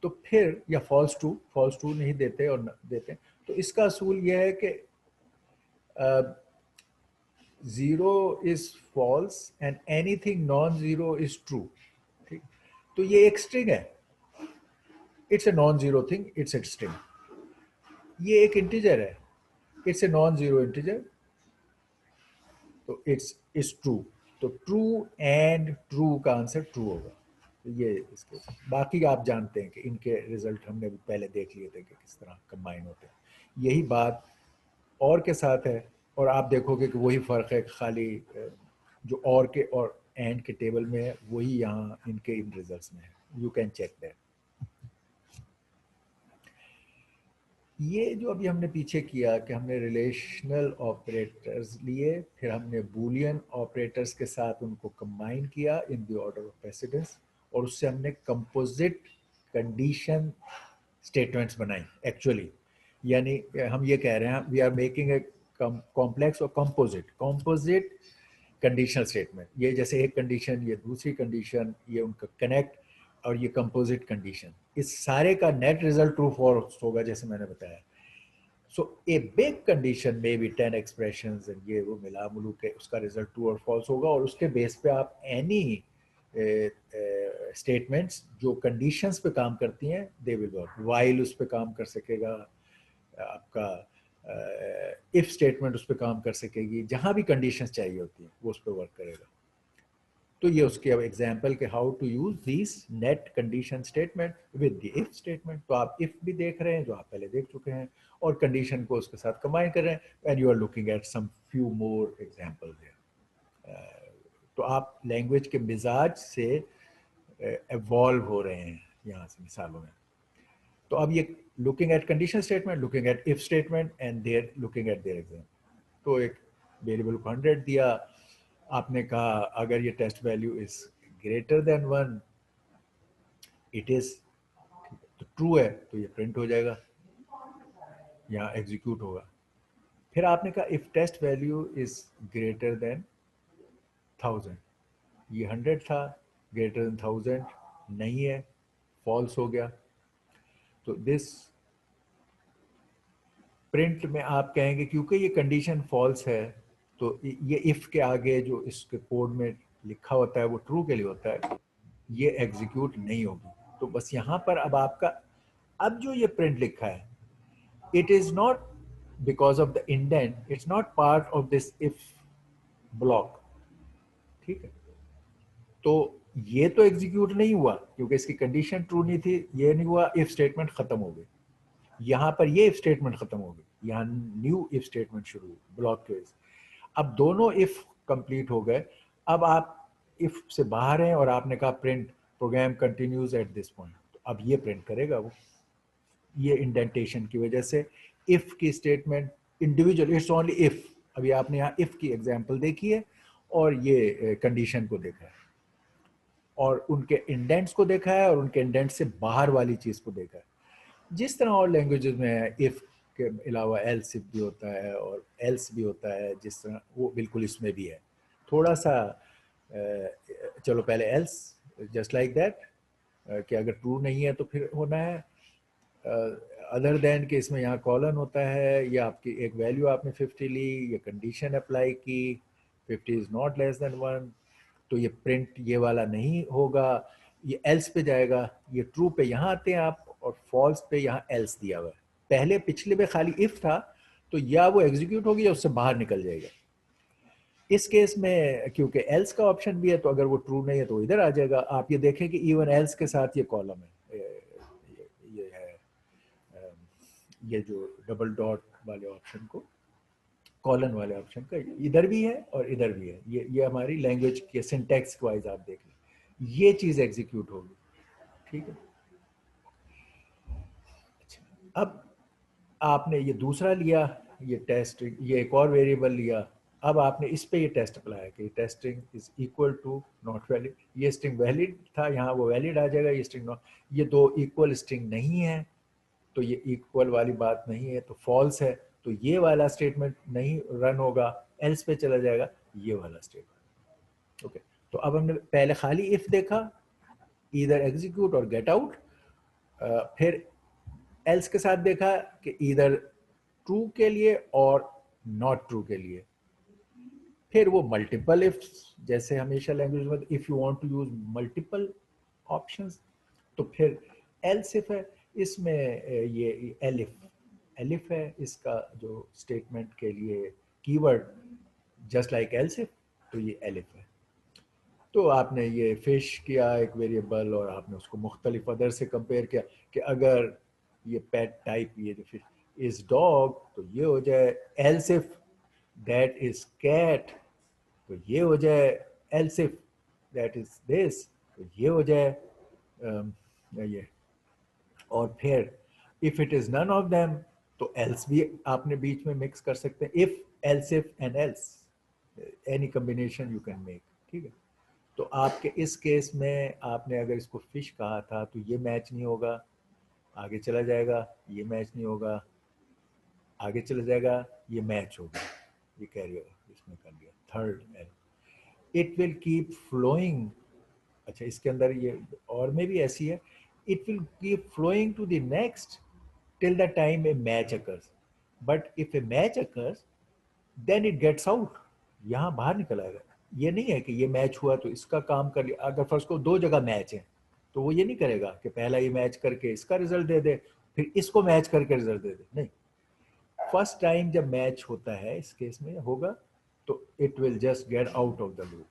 तो फिर या फॉल्स ट्रू नहीं देते और देते हैं, तो इसका असूल यह है कि 0 is false and anything non 0 is true. ठीक, तो ये एक स्ट्रिंग है, it's a non zero thing, it's a string. ये एक इंटीजर है, it's a non zero integer, तो इट्स ट्रू। तो ट्रू एंड ट्रू का आंसर ट्रू होगा। तो ये इसके बाकी आप जानते हैं कि इनके रिजल्ट हमने भी पहले देख लिए थे कि किस तरह कंबाइन होते हैं। यही बात और के साथ है, और आप देखोगे कि वही फ़र्क है, खाली जो और के और एंड के टेबल में है वही यहाँ इनके इन रिजल्ट्स में है। You can check that. ये जो अभी हमने पीछे किया कि हमने रिलेशनल ऑपरेटर्स लिए, फिर हमने बूलियन ऑपरेटर्स के साथ उनको कंबाइन किया in the order of precedence, और उससे हमने कंपोजिट कंडीशन स्टेटमेंट्स बनाई एक्चुअली। यानी हम ये कह रहे हैं we are making a complex और कंपोजिट कंडीशनल स्टेटमेंट। ये जैसे एक कंडीशन, ये दूसरी कंडीशन, ये उनका कनेक्ट, और ये कंपोजिट कंडीशन, इस सारे का नेट रिजल्ट ट्रू फॉल्स होगा जैसे मैंने बताया। सो ए बिग कंडीशन में भी 10 एक्सप्रेशंस ये वो मिला मुलू के उसका रिजल्ट ट्रू और फॉल्स होगा, और उसके बेस पे आप एनी स्टेटमेंट्स जो कंडीशंस पे काम करती हैं दे विल वर्क। वाइल उस पे काम कर सकेगा, आपका इफ स्टेटमेंट उस पर काम कर सकेगी, जहां भी कंडीशंस चाहिए होती हैं वो उस पर वर्क करेगा। तो ये उसके अब एग्जाम्पल के how to use this net condition statement with the if statement. तो आप इफ भी देख रहे हैं जो आप पहले देख चुके हैं, और कंडीशन को उसके साथ कंबाइन कर रहे हैं, and you are looking at some few more example there. तो आप लैंग्वेज के मिजाज से एवॉल्व हो रहे हैं यहाँ से मिसालों में। तो अब ये looking at condition statement, looking at if statement, and there looking at their example. तो एक वेरिएबल को 100 दिया, आपने कहा अगर ये test value is greater than 1 it is, तो ट्रू है तो ये प्रिंट हो जाएगा, यहाँ एग्जीक्यूट होगा। फिर आपने कहा if test value is greater than 1000, ये 100 था, ग्रेटर देन 1000 नहीं है, फॉल्स हो गया। तो दिस प्रिंट में आप कहेंगे क्योंकि ये कंडीशन फॉल्स है, तो ये इफ के आगे जो इसके कोड में लिखा होता है वो ट्रू के लिए होता है, ये एग्जीक्यूट नहीं होगी। तो बस यहाँ पर अब आपका, अब जो ये प्रिंट लिखा है, it is not because of the indent, it's not part of this if block. ठीक है, तो ये तो एग्जीक्यूट नहीं हुआ क्योंकि इसकी कंडीशन ट्रू नहीं थी, ये नहीं हुआ, इफ स्टेटमेंट खत्म हो गई। यहाँ पर ये इफ स्टेटमेंट खत्म हो गई, यहाँ न्यू इफ स्टेटमेंट शुरू हुई ब्लॉक के। अब दोनों इफ कंप्लीट हो गए। अब आप इफ से बाहर हैं और आपने कहा print program continues at this point, तो अब ये प्रिंट करेगा वो, ये इंडेंटेशन की वजह से इफ की statement individual, it's only if. अभी आपने यहाँ इफ की एग्जांपल देखी है और ये कंडीशन को देखा है और उनके इंडेंट्स को देखा है और उनके इंडेंट से बाहर वाली चीज को देखा है। जिस तरह और लैंग्वेजेस में है इफ के अलावा एल्स भी होता है और एल्स भी होता है, जिस तरह वो बिल्कुल इसमें भी है। थोड़ा सा चलो पहले एल्स, जस्ट लाइक दैट, कि अगर ट्रू नहीं है तो फिर होना है अदर देन के इसमें यहाँ कॉलन होता है, ये आपकी एक वैल्यू आपने 50 ली, ये कंडीशन अप्लाई की 50 इज नॉट लेस देन 1, तो ये प्रिंट ये वाला नहीं होगा, ये एल्स पे जाएगा। ये ट्रू पे यहाँ आते हैं आप और फॉल्स पे यहाँ एल्स दिया हुआ है। पहले पिछले में खाली इफ था तो या वो एग्जीक्यूट होगी या उससे बाहर निकल जाएगा। इस केस में क्योंकि एल्स का ऑप्शन भी है, तो अगर वो ट्रू नहीं है तो इधर आ जाएगा। आप ये देखें कि इवन एल्स के साथ ये कॉलम है, ये है, ये जो डबल डॉट वाले ऑप्शन को, कॉलन वाले ऑप्शन का इधर भी है और इधर भी है। ये हमारी लैंग्वेज के सिंटैक्स वाइज आप देख लें, ये चीज़ एग्जीक्यूट होगी। ठीक है। अच्छा, अब आपने ये दूसरा लिया, ये टेस्ट, ये एक और वेरिएबल लिया। अब आपने इस पे ये टेस्ट अप्लाई कि testing is equal to not valid. ये स्ट्रिंग वैलिड था, यहाँ वो वैलिड आ जाएगा। ये स्ट्रिंग नॉट, ये दो इक्वल स्ट्रिंग नहीं है, तो ये इक्वल वाली बात नहीं है, तो फॉल्स है। तो ये वाला स्टेटमेंट नहीं रन होगा, एल्स पे चला जाएगा ये वाला स्टेटमेंट। ओके, तो अब हमने पहले खाली इफ देखा, इधर एग्जीक्यूट और गेट आउट। फिर एल्स के साथ देखा कि इधर ट्रू के लिए और नॉट ट्रू के लिए। फिर वो मल्टीपल इफ, जैसे हमेशा लैंग्वेज में if you want to use multiple options, तो फिर एल्स इफ है। इसमें ये एलिफ, एलिफ है इसका जो स्टेटमेंट के लिए keyword, just like else if, तो ये एलिफ है। तो आपने ये फिश किया एक वेरिएबल और आपने उसको मुख्तलिफ अदर से कंपेयर किया कि अगर ये पेट टाइप, ये जो फिश इज डॉग, तो ये हो जाए। Else if that is cat, तो ये हो जाए। Else if that is this, तो ये हो जाए। ये, और फिर if it is none of them, तो एल्स भी आपने बीच में मिक्स कर सकते हैं। If, else if and else, any combination you can make. ठीक है। तो आपके इस केस में आपने अगर इसको फिश कहा था तो ये मैच नहीं होगा, आगे चला जाएगा। ये मैच नहीं होगा, आगे चला जाएगा। ये मैच होगा, ये कैरियर इसमें कर लिया। Third L, it will keep flowing. अच्छा, इसके अंदर ये और में भी ऐसी है, it will keep flowing to the next till the time a match occurs, but if a match occurs then it gets out, यहाँ बाहर निकल आएगा। ये नहीं है कि ये मैच हुआ तो इसका काम कर लिया। अगर फर्स्ट को दो जगह मैच है तो वो ये नहीं करेगा कि पहला ये मैच करके इसका रिजल्ट दे दे फिर इसको मैच करके रिजल्ट दे दे, नहीं। फर्स्ट टाइम जब मैच होता है इस केस में होगा, तो it will just get out of the loop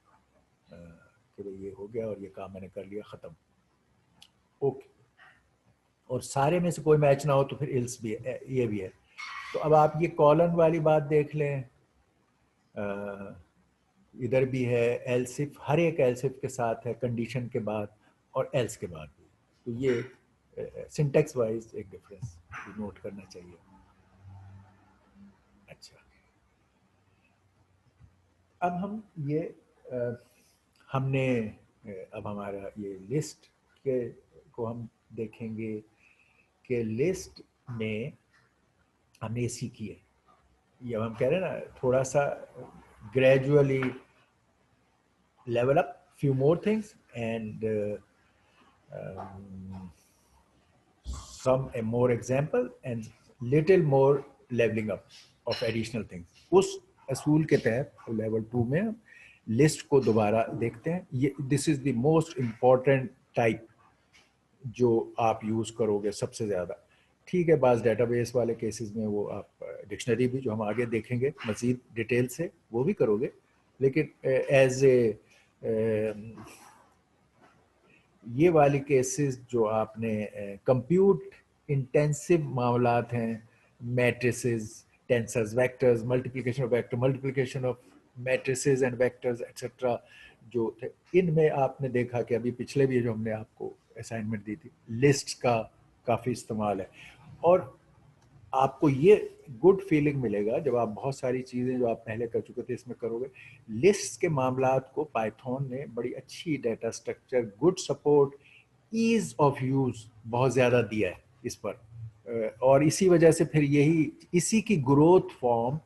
कि भाई ये हो गया और ये काम मैंने कर लिया, खत्म। ओके, और सारे में से कोई मैच ना हो तो फिर इल्स भी है, ये भी है। तो अब आप ये कॉलन वाली बात देख लें, इधर भी है एल्सिफ, हर एक एल्सिफ के साथ है कंडीशन के बाद और एल्स के बाद भी। तो ये सिंटेक्स वाइज एक डिफरेंस नोट करना चाहिए। अच्छा, अब हम ये हमने अब हमारा ये लिस्ट के को हम देखेंगे कि लिस्ट में हमने ये सीखी है। ये हम कह रहे हैं ना, थोड़ा सा gradually level up few more things and some a more example and little more leveling up of additional things। उस असूल के तहत लेवल 2 में हम लिस्ट को दोबारा देखते हैं। ये this is the most important type जो आप यूज़ करोगे सबसे ज़्यादा। ठीक है, बाज़ डेटाबेस वाले केसेस में वो आप डिक्शनरी भी, जो हम आगे देखेंगे मज़ीद डिटेल से, वो भी करोगे, लेकिन एज ए ये वाली केसेस जो आपने कंप्यूट इंटेंसिव मामलात हैं, matrices, tensors, vectors, multiplication of vector, multiplication of matrices and vectors etcetera जो थे, इनमें आपने देखा कि अभी पिछले भी जो हमने आपको असाइनमेंट दी थी, लिस्ट का काफ़ी इस्तेमाल है। और आपको ये गुड फीलिंग मिलेगा जब आप बहुत सारी चीज़ें जो आप पहले कर चुके थे इसमें करोगे। लिस्ट के मामलात को पाइथन ने बड़ी अच्छी data structure, good support, ease of use बहुत ज़्यादा दिया है इस पर। और इसी वजह से फिर यही इसी की ग्रोथ फॉर्म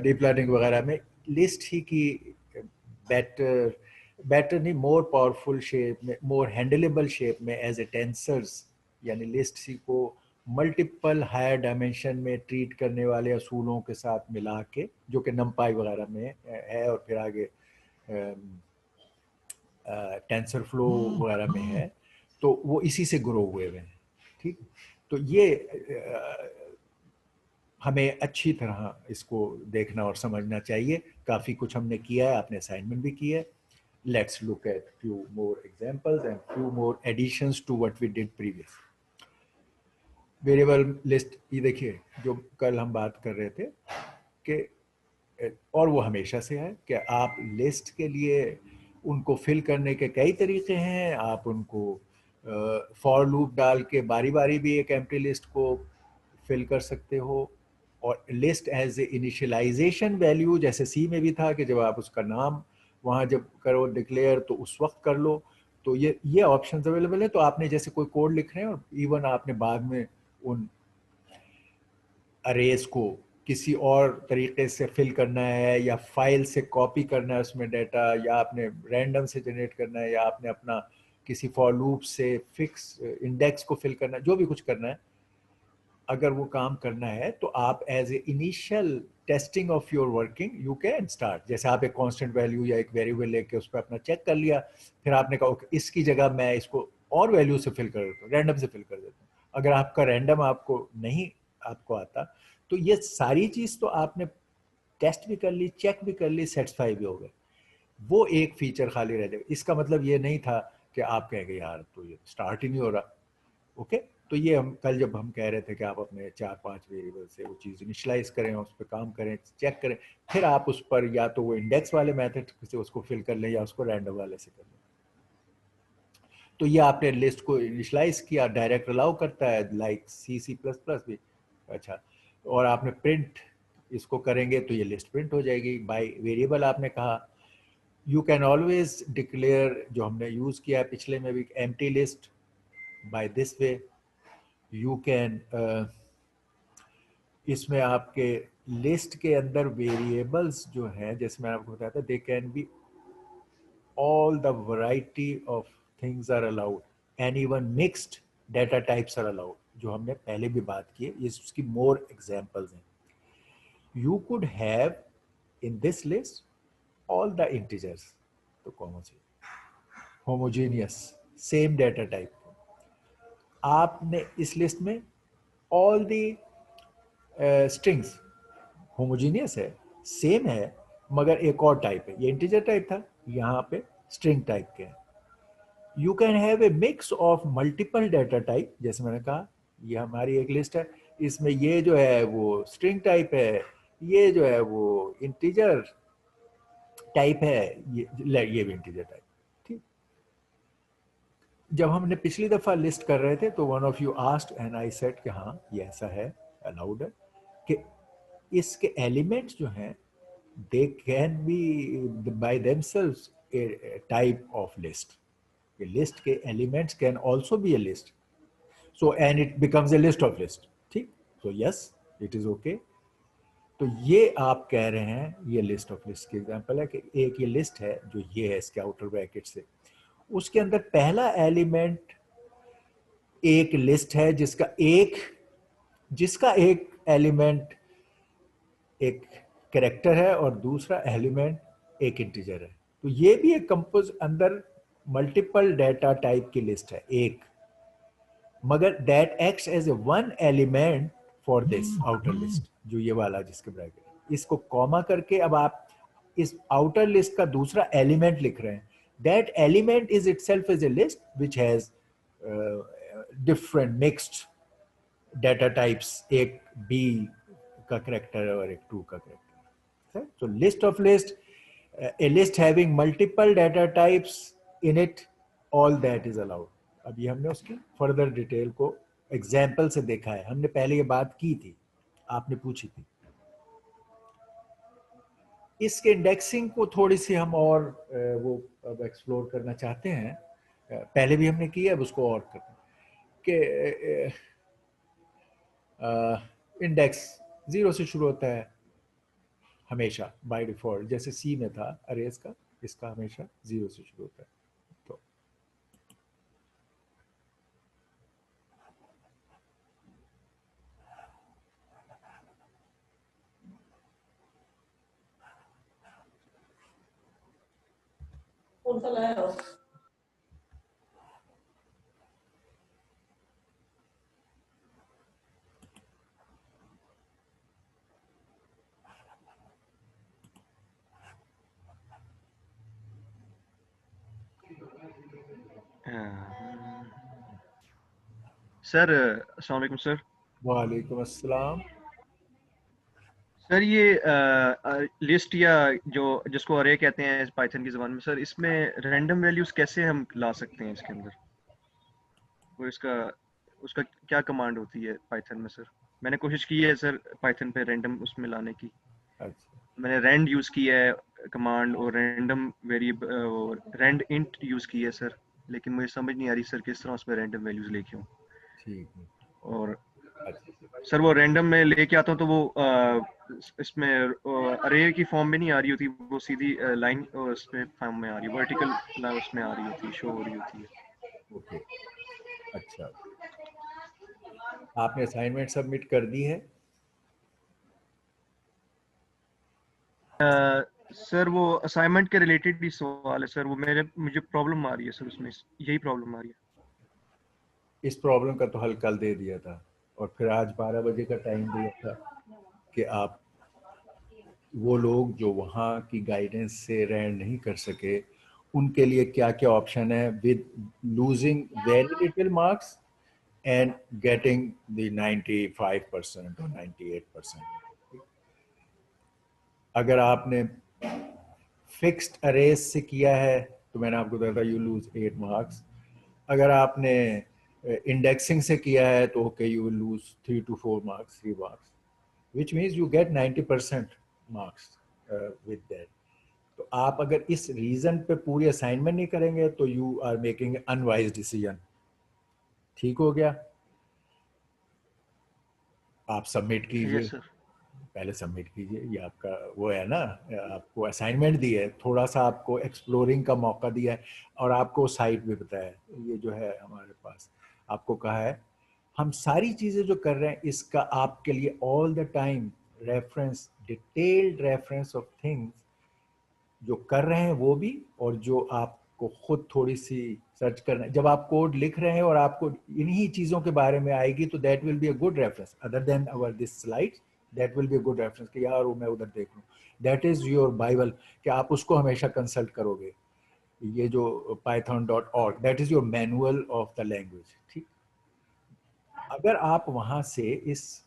डीप लर्निंग वगैरह में लिस्ट ही की बेटर, बेटर नहीं, मोर पावरफुल शेप में, मोर हैंडलेबल शेप में एज ए टेंसर्स, यानी लिस्ट सी को मल्टीपल हायर डायमेंशन में ट्रीट करने वाले असूलों के साथ मिला के, जो कि नमपाई वगैरह में है और फिर आगे टेंसर फ्लो वगैरह में है, तो वो इसी से ग्रो हुए हुए हैं। ठीक, तो ये हमें अच्छी तरह इसको देखना और समझना चाहिए। काफ़ी कुछ हमने किया है, आपने असाइनमेंट भी किया है। Let's look at few more examples and few more additions to what we did previous. Variable list, ये देखिए जो कल हम बात कर रहे थे कि, और वो हमेशा से है कि आप लिस्ट के लिए उनको फिल करने के कई तरीके हैं। आप उनको फॉर लूप डाल के बारी बारी भी एक एम्प्टी लिस्ट को फिल कर सकते हो, और list as a initialization value, जैसे सी में भी था कि जब आप उसका नाम वहाँ जब करो डिक्लेयर तो उस वक्त कर लो। तो ये ऑप्शंस अवेलेबल है। तो आपने जैसे कोई कोड लिख रहे हैं और इवन आपने बाद में उन अरेज को किसी और तरीके से फिल करना है, या फाइल से कॉपी करना है उसमें डाटा, या आपने रैंडम से जनरेट करना है, या आपने अपना किसी फॉर लूप से फिक्स इंडेक्स को फिल करना है, जो भी कुछ करना है, अगर वो काम करना है तो आप as a initial testing of your working you can start. जैसे आप एक कांस्टेंट वैल्यू या एक वेरिएबल लेके उस पर अपना चेक कर लिया, फिर आपने कहा okay, इसकी जगह मैं इसको और वैल्यू से फिल कर देता हूँ, रैंडम से फिल कर देता हूँ। अगर आपका रैंडम आपको नहीं आपको आता, तो ये सारी चीज़ तो आपने टेस्ट भी कर ली, चेक भी कर ली, सेटिस्फाई भी हो गए। वो एक फीचर खाली रह जाएगा। इसका मतलब ये नहीं था कि आप कहेंगे यार तो ये स्टार्ट ही नहीं हो रहा। ओके, तो ये हम कल जब हम कह रहे थे कि आप अपने 4-5 वेरिएबल से वो चीज़ इनिशलाइज करें, उस पर काम करें, चेक करें, फिर आप उस पर या तो वो इंडेक्स वाले मेथड से उसको फिल कर लें या उसको रैंडम वाले से कर लें। तो ये आपने लिस्ट को इनिशलाइज किया, डायरेक्ट अलाउ करता है लाइक C++ भी। अच्छा, और आपने प्रिंट इसको करेंगे तो ये लिस्ट प्रिंट हो जाएगी। बाय वेरिएबल आपने कहा, यू कैन ऑलवेज डिक्लेयर, जो हमने यूज़ किया है पिछले में भी, empty list. By this way you can, इसमें आपके लिस्ट के अंदर वेरिएबल्स जो हैं, जैसे मैं आपको बताया था, they can be all the variety of things are allowed and even mixed data types are allowed, जो हमने पहले भी बात की है। ये उसकी मोर एग्जांपल्स हैं। You could have in this list all the integers, तो कौन सी homogeneous same data type, आपने इस लिस्ट में all the strings होमोजीनियस है, सेम है, मगर एक और टाइप है। ये इंटीजर टाइप था, यहाँ पे स्ट्रिंग टाइप के हैं। You can have a mix of multiple data type, जैसे मैंने कहा ये हमारी एक लिस्ट है, इसमें ये जो है वो स्ट्रिंग टाइप है, ये जो है वो इंटीजर टाइप है, ये भी इंटीजर टाइप। ठीक, जब हमने पिछली दफा लिस्ट कर रहे थे तो one of you asked and I said कि हाँ ये ऐसा है, अलाउड है, कि इसके एलिमेंट्स जो हैं they can be by themselves a type of list. A list के elements can also be a list. So and it becomes a list of list. ठीक? So yes, it is okay. तो ये आप कह रहे हैं, ये लिस्ट ऑफ लिस्ट की एग्जांपल है कि एक ये लिस्ट है जो ये है इसके आउटर ब्रैकेट से, उसके अंदर पहला एलिमेंट एक लिस्ट है जिसका एक एलिमेंट एक कैरेक्टर है और दूसरा एलिमेंट एक इंटीजर है। तो ये भी एक कंपोज अंदर मल्टीपल डाटा टाइप की लिस्ट है एक, मगर that acts as a one element for this outer list, जो ये वाला जिसके ब्रैकेट, इसको कॉमा करके अब आप इस आउटर लिस्ट का दूसरा एलिमेंट लिख रहे हैं। That element is itself as a list which has different mixed data types, एक बी का करेक्टर है और एक टू का character. So list of list, a list having multiple data types in it, all that is allowed. अभी हमने उसकी further detail को एग्जाम्पल से देखा है, हमने पहले ये बात की थी, आपने पूछी थी। इसके इंडेक्सिंग को थोड़ी सी हम और वो अब एक्सप्लोर करना चाहते हैं। पहले भी हमने किया, अब उसको और करना कि इंडेक्स जीरो से शुरू होता है हमेशा बाय डिफॉल्ट, जैसे सी में था अरेज का, इसका हमेशा जीरो से शुरू होता है। तो कौन सा लाया हो? सर अस्सलाम वालेकुम सर। वालेकुम अस्सलाम। सर ये लिस्ट या जो जिसको अरे कहते हैं पाइथन की ज़बान में सर, इसमें रैंडम वैल्यूज कैसे हम ला सकते हैं इसके अंदर? वो इसका उसका क्या कमांड होती है पाइथन में सर? मैंने कोशिश की है सर पाइथन पे रैंडम उसमें लाने की। अच्छा, मैंने रैंड यूज़ किया है कमांड, और random variable rand int use की है सर, लेकिन मुझे समझ नहीं आ रही सर किस तरह उसमें रैंडम वैल्यूज लेके हूँ। ठीक है। और अच्छा, सर वो रैंडम में लेके आता हूँ तो वो इसमें अरे की फॉर्म में नहीं आ रही होती, वो सीधी लाइन उसमें फॉर्म में आ रही है, वर्टिकल उसमें आ रही होती है, शो हो रही होती है। ओके। अच्छा, आपने असाइनमेंट सबमिट कर दी है? सर वो असाइनमेंट के रिलेटेड ही सवाल है सर, वो मुझे प्रॉब्लम आ रही है सर उसमें, यही प्रॉब्लम आ रही है। इस प्रॉब्लम का तो हल कल दे दिया था, और फिर आज 12 बजे का टाइम दिया था कि आप वो लोग जो वहाँ की गाइडेंस से रैंड नहीं कर सके उनके लिए क्या क्या ऑप्शन है with losing very little marks and getting the 95% और 98%। अगर आपने फिक्स्ड अरेज से किया है तो मैंने आपको बताया था यू लूज 8 मार्क्स। अगर आपने इंडेक्सिंग से किया है तो okay you will lose 3 to 4 marks, 3 marks, which means you get 90% marks with that. तो आप अगर इस रीजन पे पूरी असाइनमेंट नहीं करेंगे तो you are making unwise decision. ठीक हो गया? आप सबमिट कीजिए, यस सर। पहले सबमिट कीजिए। ये आपका वो है ना, आपको असाइनमेंट दी है, थोड़ा सा आपको एक्सप्लोरिंग का मौका दिया है, और आपको साइट भी बताया है। ये जो है हमारे पास आपको कहा है हम सारी चीज़ें जो कर रहे हैं इसका आपके लिए all the time reference, detailed reference of things जो कर रहे हैं वो भी, और जो आपको खुद थोड़ी सी सर्च करना है। जब आप कोड लिख रहे हैं और आपको इन्हीं चीज़ों के बारे में आएगी तो that will be a good reference other than our this slides. That will be a good reference कि यार वो मैं उधर देख लूँ। दैट इज़ योर बाइबल कि आप उसको हमेशा कंसल्ट करोगे। ये जो python.org that is your manual of the language. ठीक, अगर आप वहाँ से इस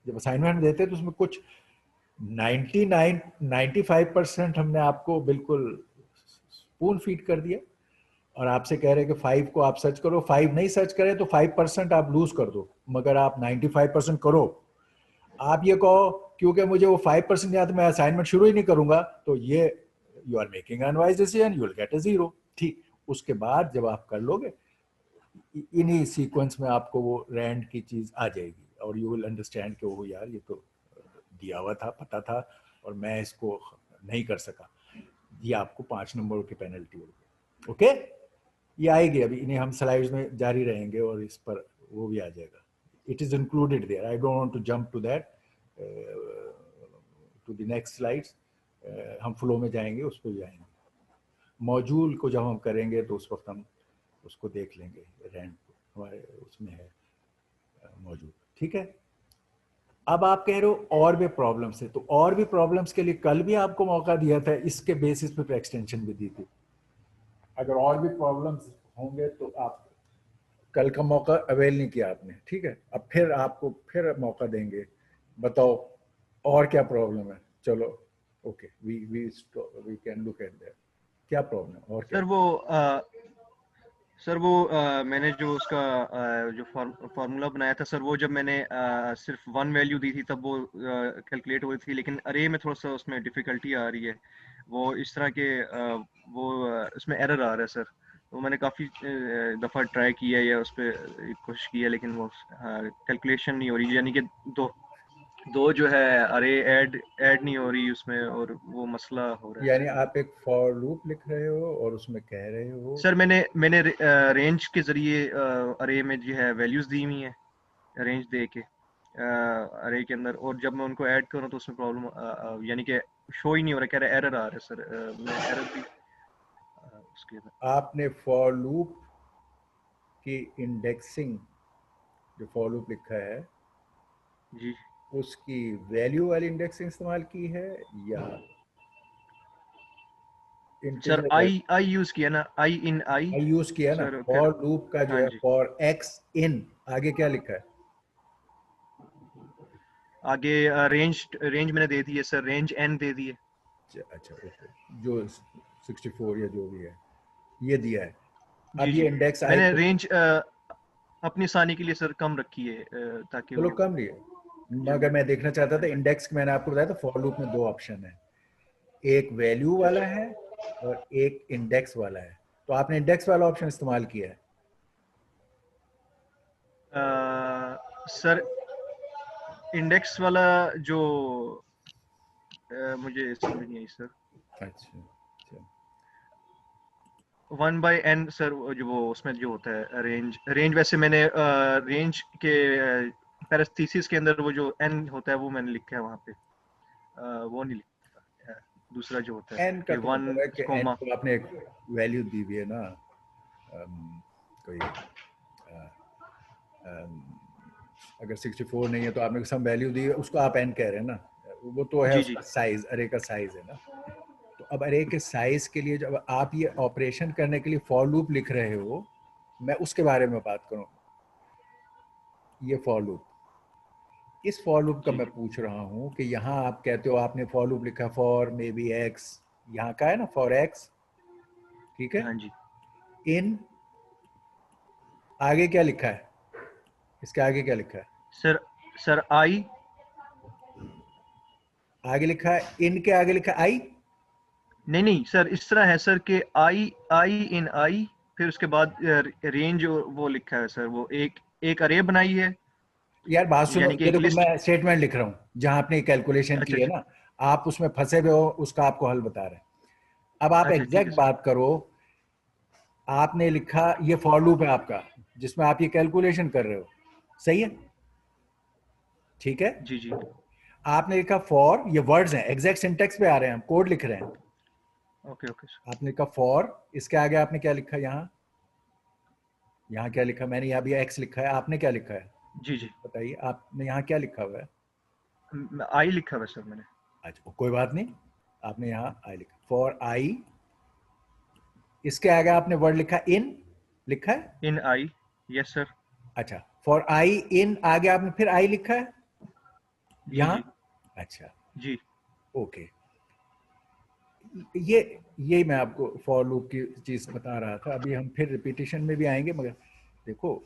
जब असाइनमेंट देते हैं तो उसमें कुछ 95% हमने आपको बिल्कुल स्पून फीड कर दिया, और आपसे कह रहे हैं कि 5 को आप सर्च करो। 5 नहीं सर्च करें तो 5% आप लूज कर दो, मगर आप 95% करो। आप ये कहो क्योंकि मुझे वो 5% नहीं आता मैं असाइनमेंट शुरू ही नहीं करूंगा, तो ये you are making unwise decision, you will get a 0। ठीक, उसके बाद जब आप कर लोगे इन्हीं सीक्वेंस में आपको वो रैंड की चीज आ जाएगी, और यू विल अंडरस्टैंड कि वो यार ये तो दिया हुआ था, पता था, और मैं इसको नहीं कर सका। ये आपको 5 नंबरों की पेनल्टी होगी। ओके, ये आएगी, अभी इन्हें हम स्लाइड्स में जारी रहेंगे और इस पर वो भी आ जाएगा। It is included there, I don't want to jump to that to the next slides. हम फ्लो में जाएंगे, उस पर जाएंगे। मॉड्यूल को जब हम करेंगे तो उस वक्त हम उसको देख लेंगे, रैंड हमारे उसमें है मौजूद। ठीक है, अब आप कह रहे हो और भी प्रॉब्लम्स है, तो और भी प्रॉब्लम्स के लिए कल भी आपको मौका दिया था, इसके बेसिस पे एक्सटेंशन भी दी थी। अगर और भी प्रॉब्लम्स होंगे तो आप कल का मौका अवेल नहीं किया आपने। ठीक है, अब फिर आपको फिर मौका देंगे, बताओ और क्या प्रॉब्लम है। चलो okay, we can look at that. क्या प्रॉब्लम और क्या? सर वो मैंने जो उसका जो फार्मूला बनाया था सर, वो जब मैंने सिर्फ वन वैल्यू दी थी तब वो कैलकुलेट हुई थी, लेकिन अरे में थोड़ा सा उसमें डिफिकल्टी आ रही है। वो इस तरह के उसमें एरर आ रहा है सर। तो मैंने काफ़ी दफ़ा ट्राई किया है या उस पर कोशिश की है, लेकिन वो कैलकुलेशन नहीं हो रही, यानी कि दो दो जो है अरे ऐड नहीं हो रही उसमें, और वो मसला हो रहा है यानी सर। आप एक फॉर लूप लिख रहे हो और उसमें कह रहे हो सर मैंने रेंज के जरिए अरे में जो है वैल्यूज दी हुई हैं, रेंज दे के अरे के अंदर, और जब मैं उनको ऐड करूँ तो उसमें प्रॉब्लम यानी कि शो ही नहीं हो रहा, कह रहा एरर आ रहा है सर। मैं एरर भी उसके अंदर। आपने फॉर लूप की इंडेक्सिंग, जो फॉर लूप लिखा है जी उसकी वैल्यू वाली इंडेक्सिंग इस्तेमाल की है या सर, इंटीजर? आई यूज किया ना, आई इन आई आई यूज किया ना। सर, फिर फॉर लूप का जो हाँ है जी फॉर एक्स इन आगे क्या लिखा है? आगे रेंज रेंज मैंने दे दी है सर, रेंज एन दे दी है। अच्छा ओके, जो 64 या जो भी है ये दिया है। जी अब ये जी, इंडेक्स आई मैंने को, रेंज अपनी आसानी के लिए सर कम रखी है ताकि चलो वो कम नहीं है, मगर जल्दी मैं देखना चाहता था बन जाए। इंडेक्स, मैंने आपको बताया था फॉर लूप में दो ऑप्शन है, एक वैल्यू वाला है और एक इंडेक्स वाला है। तो आपने इंडेक्स वाला ऑप्शन इस्तेमाल किया है। सर इंडेक्स वाला जो मुझे समझ नहीं आई सर। अच्छा अच्छा, 1/n सर, वो उसमें जो होता है रेंज, रेंज वैसे मैंने रेंज के पैरेंथेसिस के अंदर वो जो n होता है वो मैंने लिखा है वहाँ पे, वो नहीं लिखा दूसरा जो होता है एन का कि तो वन मतलब है कि एन कोमा। को आपने एक वैल्यू दी हुई है ना, कोई अगर 64 नहीं है तो आपने सम वैल्यू दी है, उसको आप एन कह रहे हैं ना, वो तो है जी जी, उसका साइज, अरे का साइज है ना। तो अब अरे के साइज के लिए जब आप ये ऑपरेशन करने के लिए फॉर लूप लिख रहे हो, मैं उसके बारे में बात करूं। ये फॉर लूप, इस फॉर लूप का जी मैं पूछ रहा हूं कि यहाँ आप कहते हो आपने फॉर लूप लिखा फॉर मे बी एक्स, यहाँ का है ना फॉर एक्स, ठीक है। हाँ जी इन आगे क्या लिखा है, इसके आगे क्या लिखा है? सर। सर आई, आगे लिखा है इन के आगे लिखा है आई। नहीं नहीं सर, इस तरह है सर कि आई आई इन आई, फिर उसके बाद रेंज वो लिखा है सर, वो एक एक अरे बनाई है, यार बात सुनो, यानी कि ये एक देखो लिस्ट। मैं स्टेटमेंट लिख रहा हूँ जहां आपने कैलकुलेशन अच्छा की है अच्छा ना, आप उसमें फंसे हुए हो, उसका आपको हल बता रहे हैं। अब आप अच्छा, ठीक है एग्जैक्ट सर। बात करो, आपने लिखा ये फॉर लूप है आपका जिसमें आप ये कैलकुलेशन कर रहे हो, सही है, ठीक है। जी जी, आपने लिखा फॉर, ये वर्ड्स हैं एग्जैक्ट सिंटेक्स पे आ रहे हैं, हम कोड लिख रहे हैं। Okay okay sir. आपने लिखा फॉर, इसके आगे आपने क्या लिखा, यहाँ यहाँ क्या लिखा, मैंने यहाँ भी एक्स लिखा है, आपने क्या लिखा है जी जी, बताइए, आपने यहाँ क्या लिखा हुआ है? आई लिखा हुआ है सर मैंने। अच्छा कोई बात नहीं, आपने यहाँ आई लिखा फॉर आई, इसके आगे आपने वर्ड लिखा इन, लिखा है। इन आई, यस सर। अच्छा, फॉर आई इन आगे आपने फिर आई लिखा है जी यहाँ। जी अच्छा जी, ओके, ये यही मैं आपको फॉर लूप की चीज बता रहा था। अभी हम फिर रिपीटिशन में भी आएंगे, मगर देखो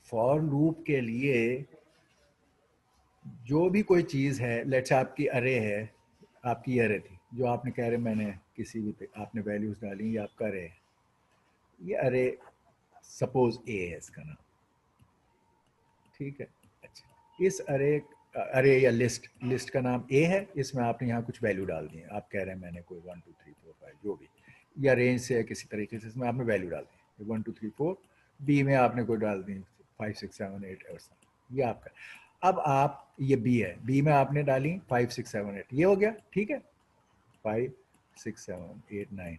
फॉर लूप के लिए जो भी कोई चीज है, लेट्स आपकी अरे है, आपकी अरे थी जो आपने कह रहे मैंने किसी भी पे आपने वैल्यूज डाली, ये आपका अरे है, ये अरे सपोज ए है इसका नाम, ठीक है। अच्छा, इस अरे अरे या लिस्ट, लिस्ट का नाम ए है, इसमें आपने यहाँ कुछ वैल्यू डाल दी है, आप कह रहे हैं मैंने कोई 1 2 3 4 5 जो भी, या रेंज से है किसी तरीके से, इसमें आपने वैल्यू डाल दी 1 2 3 4, बी में आपने कोई डाल दी 5 6 7 8 और ये आपका। अब आप ये बी है, बी में आपने डाली 5 6 7 8, ये हो गया, ठीक है, 5 6 7 8 9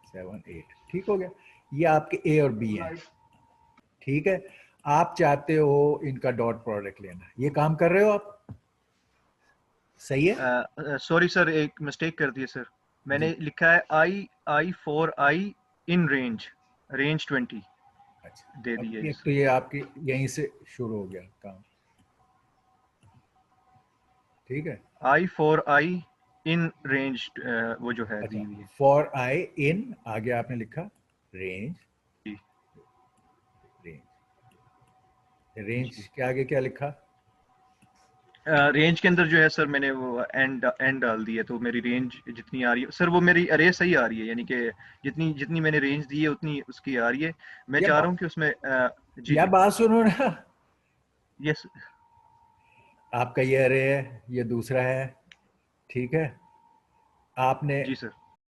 7 8, ठीक हो गया, ये आपके ए और बी हैं, ठीक है। आप चाहते हो इनका डॉट प्रोडक्ट लेना, ये काम कर रहे हो आप, सही है सॉरी सर, एक मिस्टेक कर दी है सर। मैंने जी। लिखा है i i for i in range, range 20 अच्छा, दे अब दी है एक सर। तो ये आपकी यहीं से शुरू हो गया काम, ठीक है। आई फॉर आई इन रेंज, वो जो है दी अच्छा, हुई है। फॉर आई इन आगे आपने लिखा रेंज, जी रेंज, रेंज जी, के आगे क्या लिखा? रेंज के अंदर जो है सर मैंने वो एंड एंड डाल दी है, तो मेरी रेंज जितनी आ रही है सर, वो मेरी अरे सही आ रही है, यानी कि जितनी जितनी मैंने रेंज दी है उतनी उसकी आ रही है। मैं या चाह बा, रहा हूँ कि उसमें जी या जी, बात सुनो ना, यस आपका ये अरे है, ये दूसरा है, ठीक है। आपने जी सर।